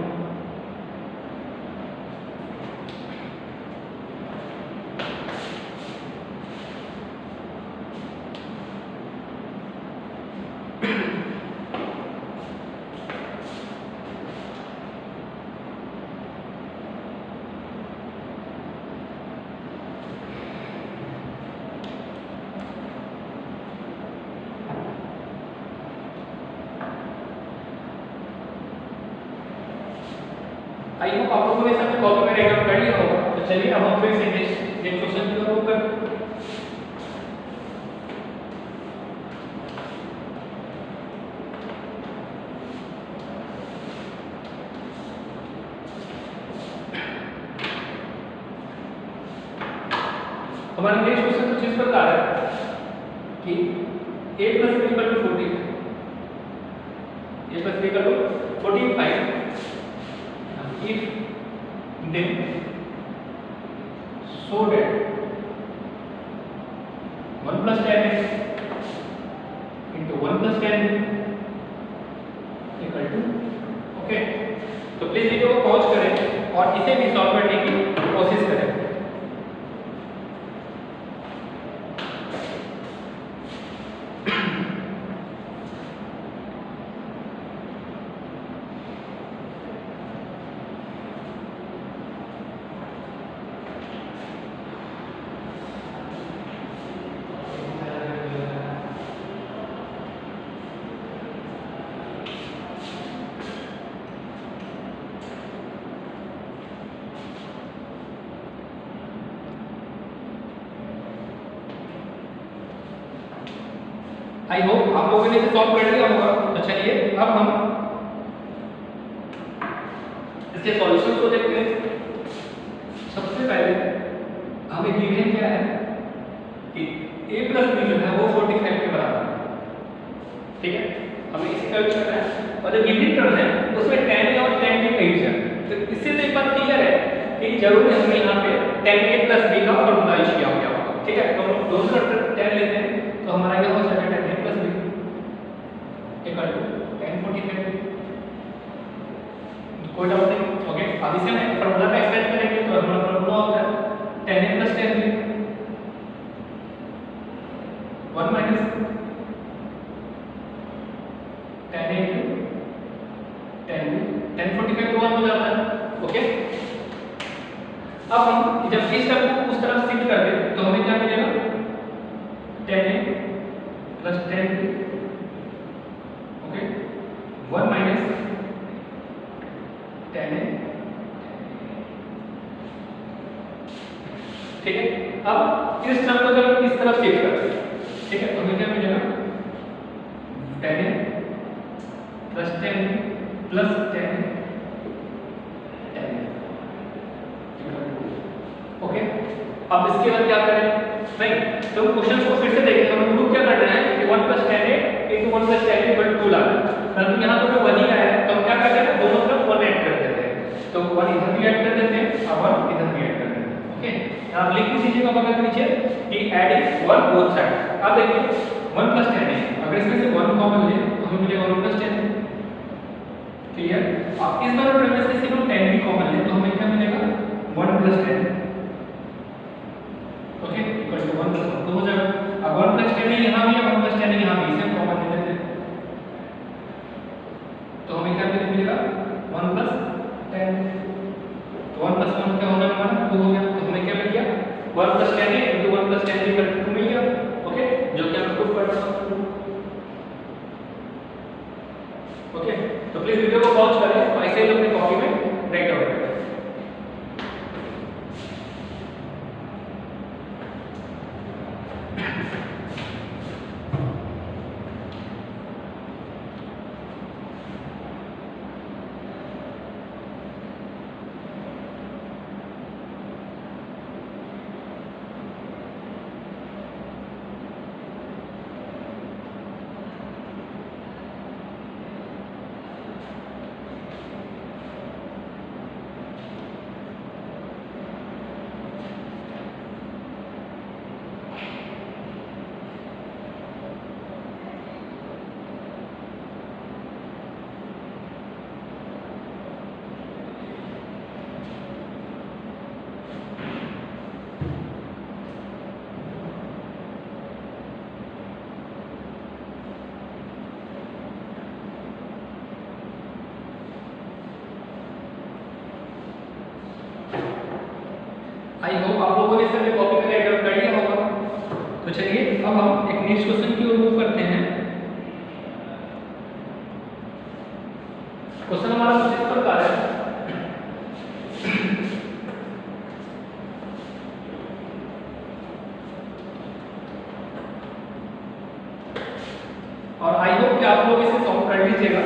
I hope आप लोगों ने सब कॉपी में राइट डाउन कर लिया होगा। तो चलिए अब हम फिर से नेक्स्ट क्वेश्चन की ओर पर हमारा नेक्स्ट क्वेश्चन कुछ इस प्रकार है कि a + b = 14, a + b = 45 if then so that 1 + 10 into 1 + 10 equal to। Okay, तो प्लीज वीडियो को पॉज करें और इसे भी सॉल्व करने की कोशिश करें। आई होप आप लोगों ने इसे सॉल्व कर लिया होगा। तो चलिए अब हम इसके सॉल्यूशंस को देखते हैं। सबसे पहले हमें गिवन क्या है कि a + b जो है वो 45 के बराबर है, ठीक है, हमें इसे कैलकुलेट करना है। और जो गिवन टर्म है उसमें 10a और 10b का यूज है, तो इससे तो एक बात क्लियर है कि जरूर हमने यहाँ पे 10a + b का फॉर्मूला यूज किया होगा, ठीक है। तो हम दोनों तरफ 10 लेते हैं तो हमारा ये हो जाएगा 10a + b इक्वल टू 1045। कोई डाउट नहीं। ओके, अब इसे हम फॉर्मूला में एक्सपेंड करेंगे तो हमारा 1 minus tan A into tan B, tan 45 तो 1 हो जाता है। ओके, अब हम जब इस टर्म को उस तरफ शिफ्ट कर दें तो हमें क्या मिलेगा, tan A plus tan B, okay, 1 minus tan A, ठीक है। अब इस टर्म को जब इस तरफ शिफ्ट करते हैं, ठीक है, तो हमें क्या मिलेगा, tan A plus tan B plus tan A, okay. अब इसके बाद क्या करें, नहीं तो क्वेश्चन को फिर से देखें, हमें प्रूव क्या करना है कि 1 plus tan A into 1 plus tan A equal to 2 लाना है, परंतु यहाँ तो 1 ही आया है, तो हम क्या करते हैं, दोनों तरफ 1 ऐड कर देते हैं, तो 1 इधर भी ऐड कर देते हैं और 1 इधर भी ऐड कर देते हैं। ओके, आप लिख दीजिएगा बगल नीचे कि एडिंग 1 बोथ साइड। अब देखिए 1 प्लस tan A, अगर इसमें से 1 कॉमन ले तो हमें मिलेगा 1 प्लस tan A, क्लियर। अब इस बार अगर इसमें से सिर्फ tan B कॉमन ले तो हमें क्या मिलेगा, 1 plus tan A, okay, equal to 1 plus 1 तो हो जाएगा। अब 1 प्लस tan A यहाँ भी है, 1 प्लस tan A यहाँ भी, इसे हम कॉमन ले लेते हैं तो हमें क्या मिलेगा, 1 प्लस tan A, तो 1 प्लस 1 क्या हो जाएगा हमारा, 2 हो गया, तो हमें क्या मिल गया, 1 plus tan A into 1 plus tan B equal to 2 मिल गया। ओके, जो कि हम प्रूव कर रहे हैं। ओके, तो प्लीज वीडियो को पॉज करें और ऐसे ही अपनी कॉपी में राइट आउट करें। आई होप आप लोगों ने इसे कॉपी में राइट आउट कर लिया होगा। तो चलिए अब हम एक नेक्स्ट क्वेश्चन की ओर मूव करते हैं। क्वेश्चन हमारा कुछ इस प्रकार है, और आई होप कि आप लोग इसे सॉल्व कर लीजिएगा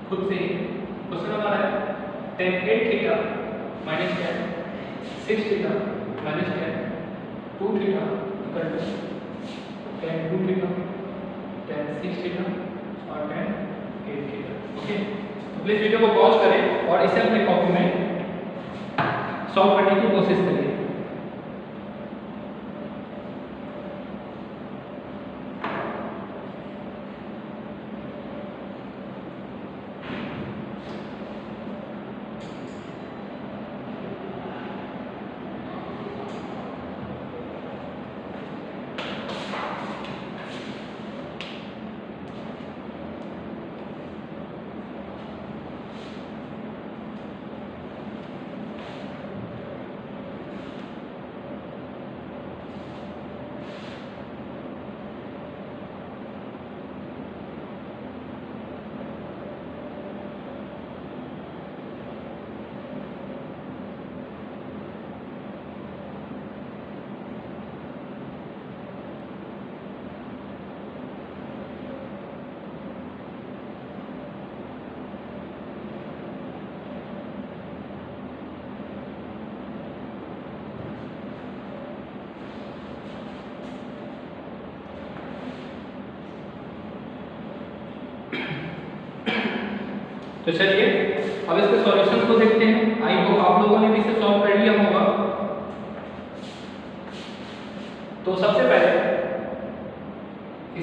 खुद से ही। क्वेश्चन हमारा है tan 8 theta minus tan 6 theta minus tan 2 theta equal to tan 2 theta tan 6 theta और tan 8 थीटा। ओके, तो प्लीज वीडियो को पॉज करें और इसे अपने कॉपी में सॉल्व करने की कोशिश करिए। तो चलिए अब इसके सॉल्यूशंस को देखते हैं। आई होप आप लोगों ने भी इसे सॉल्व कर लिया होगा। तो सबसे पहले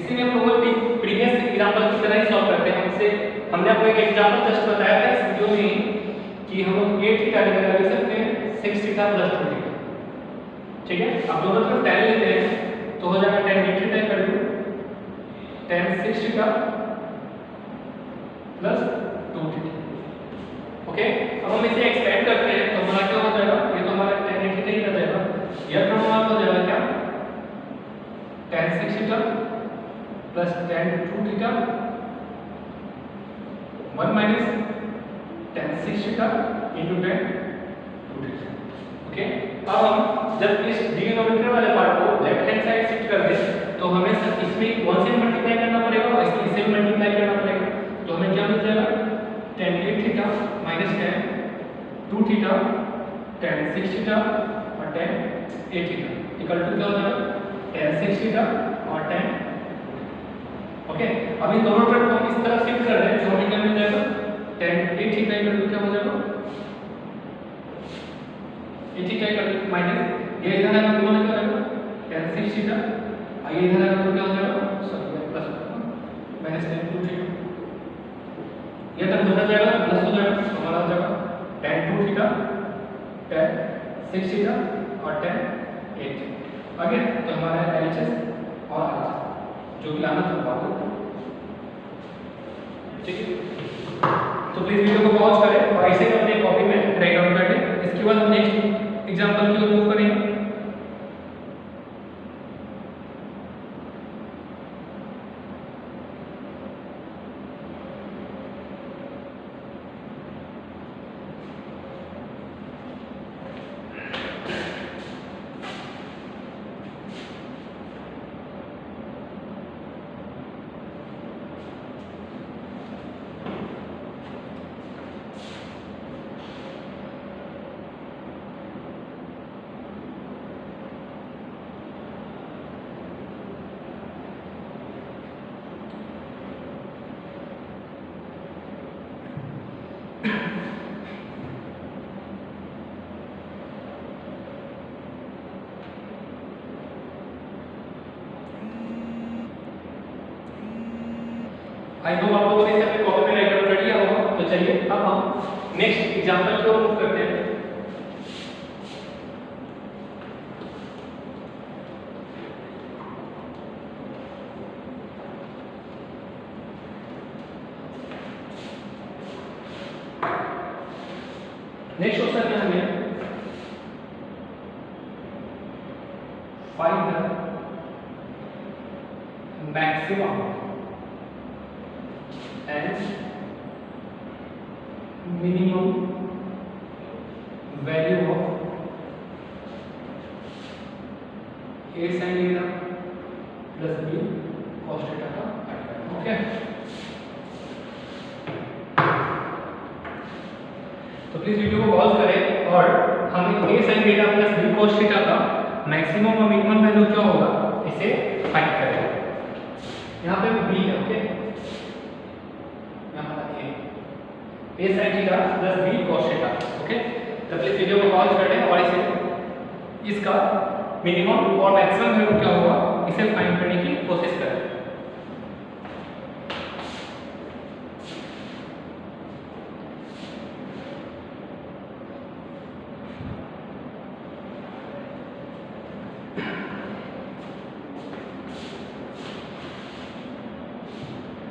इसी में हम लोग प्रीवियस एग्जांपल की तरह ही सॉल्व करते हैं। हमने आपको एक एग्जांपल जस्ट बताया था इस वीडियो में कि हम लोग 8 थीटा की जगह ले सकते हैं 6 थीटा प्लस 2 थीटा। ठीक है, अब दोनों तरफ tan लेते हैं तो हो जाएगा tan 8 theta tan 6 theta plus 2 theta. Okay, अब हम इसे एक्सपेंड करते हैं तो हमारा क्या हो जाएगा, ये तो हमारा tan 8 थीटा ही रह जाएगा, यह टर्म हमारा हो जाएगा क्या, tan 6 theta plus tan 2 theta 1 minus tan 6 theta into tan 2 theta. Okay, अब हम जब इस डिनोमिनेटर वाले पार्ट को लेफ्ट हैंड साइड शिफ्ट कर दें तो हमें इसमें 1 से मल्टीप्लाई करना पड़ेगा और इससे मल्टीप्लाई करना पड़ेगा, तो हमें क्या मिल जाएगा, tan 8 theta minus tan 2 theta tan 6 theta और tan 8 थीटा इक्वल टू क्या हो जाएगा, tan 6 थीटा और tan। ओके, अब इन दोनों टर्म को हम इस तरफ शिफ्ट कर दें तो हमें क्या मिल जाएगा, tan 8 थीटा इक्वल टू क्या हो जाएगा, 8 थीटा इक्वल टू माइनस ये इधर आएगा तो क्या हो जाएगा, tan 6 थीटा और ये इधर आएगा तो क्या हो जाएगा, sorry plus minus tan 2 theta, ये टर्म उधर जाएगा प्लस हो जाएगा तो हमारा हो जाएगा tan 2 थीटा tan 6 थीटा और tan 8 थीटा। आगे तो हमारा LHS और RHS जो भी लाना था बात हो, ठीक है। तो प्लीज वीडियो को पॉज करें और इसे अपने कॉपी में राइट डाउन कर लें। इसके बाद हम नेक्स्ट एग्जांपल की ओर मूव करेंगे। आई होप आप लोगों ने इसे अपनी कॉपी में राइट डाउन कर लिया होगा। तो चलिए अब हम नेक्स्ट एग्जांपल की ओर मूव करते हैं। नेक्स्ट क्वेश्चन में हमें find the maximum and minimum value of a sin theta plus b cos theta का। ओके, तो प्लीज वीडियो को पॉज करें और हमें a sin theta plus b cos theta का मैक्सिमम और मिनिमम वैल्यू क्या होगा इसे फाइंड करें। यहाँ पे b है, okay, a sin theta plus b cos theta। Okay, तो प्लीज वीडियो को पॉज कर लें और इसे इसका मिनिमम और मैक्सिमम वैल्यू क्या होगा इसे फाइंड करने की कोशिश करें।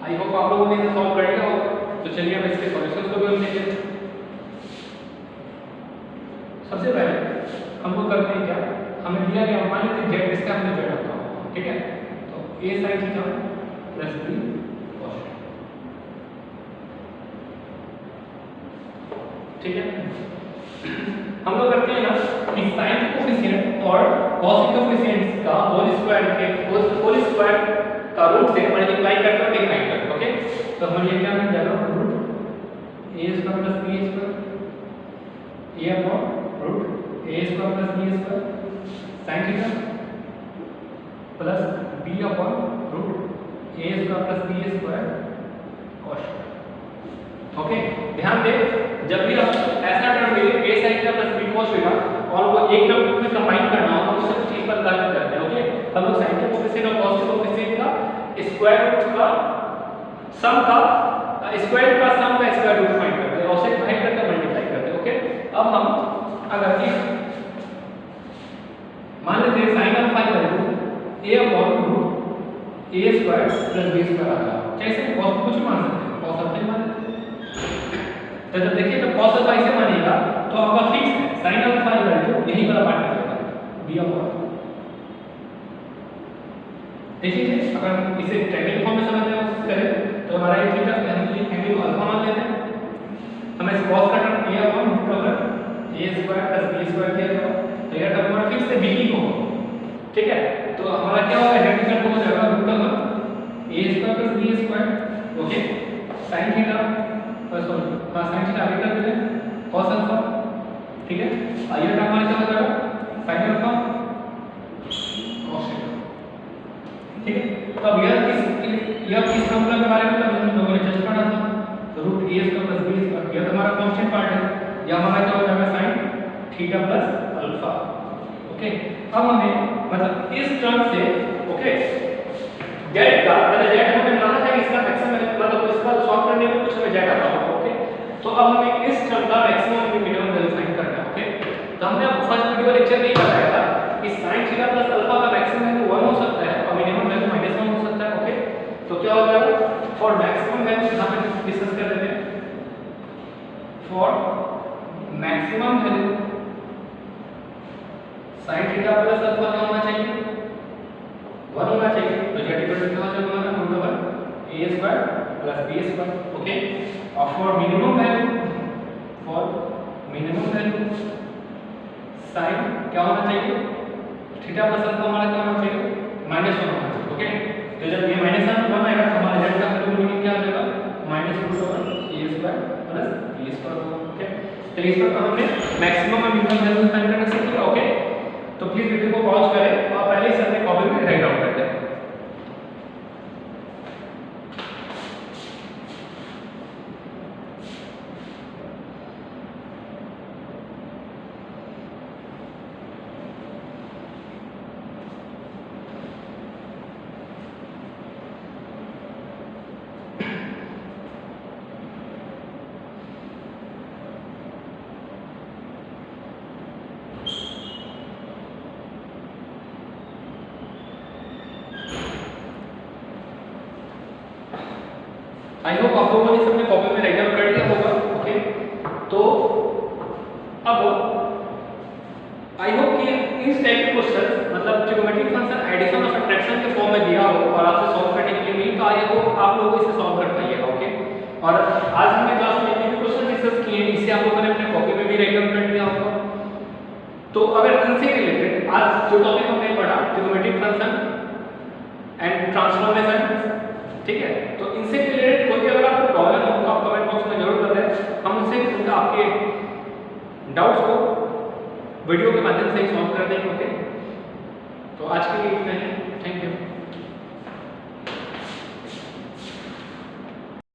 आई होप आप लोगों ने इसे सॉल्व कर लिया होगा। तो चलिए अब इसके सॉल्यूशंस को भी हम देखते हैं। सबसे पहले हमको करते हैं क्या, हमें दिया गया मान लीजिए जेड, इसका हमने जेड रखा होगा, ठीक है। तो a sin theta plus b cos theta, ठीक है। हम लोग करते हैं ना कि sin कोएफिशिएंट और cos कोएफिशिएंट्स का होल स्क्वायर का रूट से मल्टीप्लाई करके और डिफाइन करते हैं। ओके, तो हमें ये क्या मिल जाएगा, root a square plus b square a upon root a square plus b square sin theta plus b upon root a square plus b square cos theta. Okay, ध्यान दें जब भी हम ऐसा टर्म मिले a sin theta plus b cos theta और वो एक टर्म में कंबाइन करना हो तो उस चीज पर कार्य करते हैं। ओके, हम लोग sin के कोएफिशिएंट और cos के कोएफिशिएंट का स्क्वायर रूट का सम का स्क्वायर का सम का स्क्वायर रूट फाइंड करते हैं और उसे डिवाइड करके मल्टीप्लाई करते हैं। ओके, अब हम अगर मान लेते हैं sin alpha equal to a upon root a square plus b square आता है। चाहे इसे cos कुछ भी मान सकते हैं, cos अल्फा ही मान लेते हैं। तो जब देखिए जब cos अल्फा इसे मानिएगा तो आपका फिक्स है sin अल्फा इक्वल टू यही वाला पार्ट निकलेगा b अपॉन। देखिए अगर इसे टेक्निकल फॉर्म में समझने की कोशिश करें तो हमारा ये थीटा एंगल अल्फा मान लेते हैं, हमें इस cos का term a upon root over a square plus b square दिया गया। तो ये टर्म हमारा फिक्स है b की को, ठीक है। तो हमारा क्या होगा, हेड का टर्म हो जाएगा root over a square plus b square, okay. sin theta sorry हां sin थीटा आगे कर देते हैं cos अल्फा, ठीक है। और ये टर्म हमारा क्या हो जाएगा sin अल्फा cos थीटा, ठीक है। तो अब यह किस फॉर्मूला के बारे में तो हम लोगों ने चर्चा पढ़ा था, root a square plus b square. यह हमारा कांस्टेंट पार्ट है, यह हमारा क्या हो जाएगा sin theta plus alpha, okay. अब हमें मतलब इस टर्म से, ओके, z का मतलब z हमें माना था इसका मैक्सिमम मतलब इसका सॉल्व करने में कुछ हमें z आता होगा, ओके। तो अब हमें इस टर्म का मैक्सिमम और मिनिमम वैल्यू फाइंड करना है, ओके। तो हमने आपको फर्स्ट वीडियो लेक्चर में ही बताया था कि sin थीटा प्लस अल्फा का मैक्सिमम वैल्यू 1 हो सकता है और मिनिमम वैल्यू -1 हो सकता है, ओके। तो क्या हो जाएगा, फॉर मैक्सिमम वैल्यू यहां पे डिस्कस कर लेते हैं। For maximum value sin theta plus alpha क्या होना चाहिए, 1 होना चाहिए। तो z इक्वल टू क्या हो जाएगा हमारा root over a square plus b square, okay. और फॉर मिनिमम वैल्यू sin क्या होना चाहिए, थीटा प्लस अल्फा हमारा क्या होना चाहिए, -1 होना चाहिए, ओके। तो जब ये -1 आएगा तो हमारा z का वैल्यू क्या हो जाएगा -root over a square plus b square, okay. तो इस पर हमने मैक्सिमम और मिनिमम वैल्यू फाइंड करना सीख लिया, ओके। तो प्लीज वीडियो को पॉज करें और पहले ही अपने कॉपी में राइट डाउन कर दें। आई होप आप लोगों ने सबने कॉपी में राइट डाउन कर लिया होगा, ओके। तो अब आई होप कि इस टाइप के क्वेश्चन मतलब ट्रिग्नोमेट्रिक फंक्शन एडिशन और सब्ट्रैक्शन के फॉर्म में दिया हो और आपसे सॉल्व करने के लिए मिली, तो आई होप आप लोग इसे सॉल्व कर पाइएगा, ओके। और आज हमने क्लास में जितने भी क्वेश्चन डिस्कस किए इसे आप लोगों ने अपने कॉपी में भी राइट डाउन कर लिया होगा। तो अगर इनसे रिलेटेड आज जो टॉपिक हमने पढ़ा ट्रिग्नोमेट्रिक फंक्शन एंड ट्रांसफॉर्मेशन, ठीक है। तो इनसे रिलेटेड कोई भी अगर आपको प्रॉब्लम हो तो आप कमेंट बॉक्स में जरूर बताएं, हम उनसे आपके डाउट्स को वीडियो के माध्यम से ही सॉल्व कर देंगे, ओके। तो आज के लिए इतना ही, थैंक यू।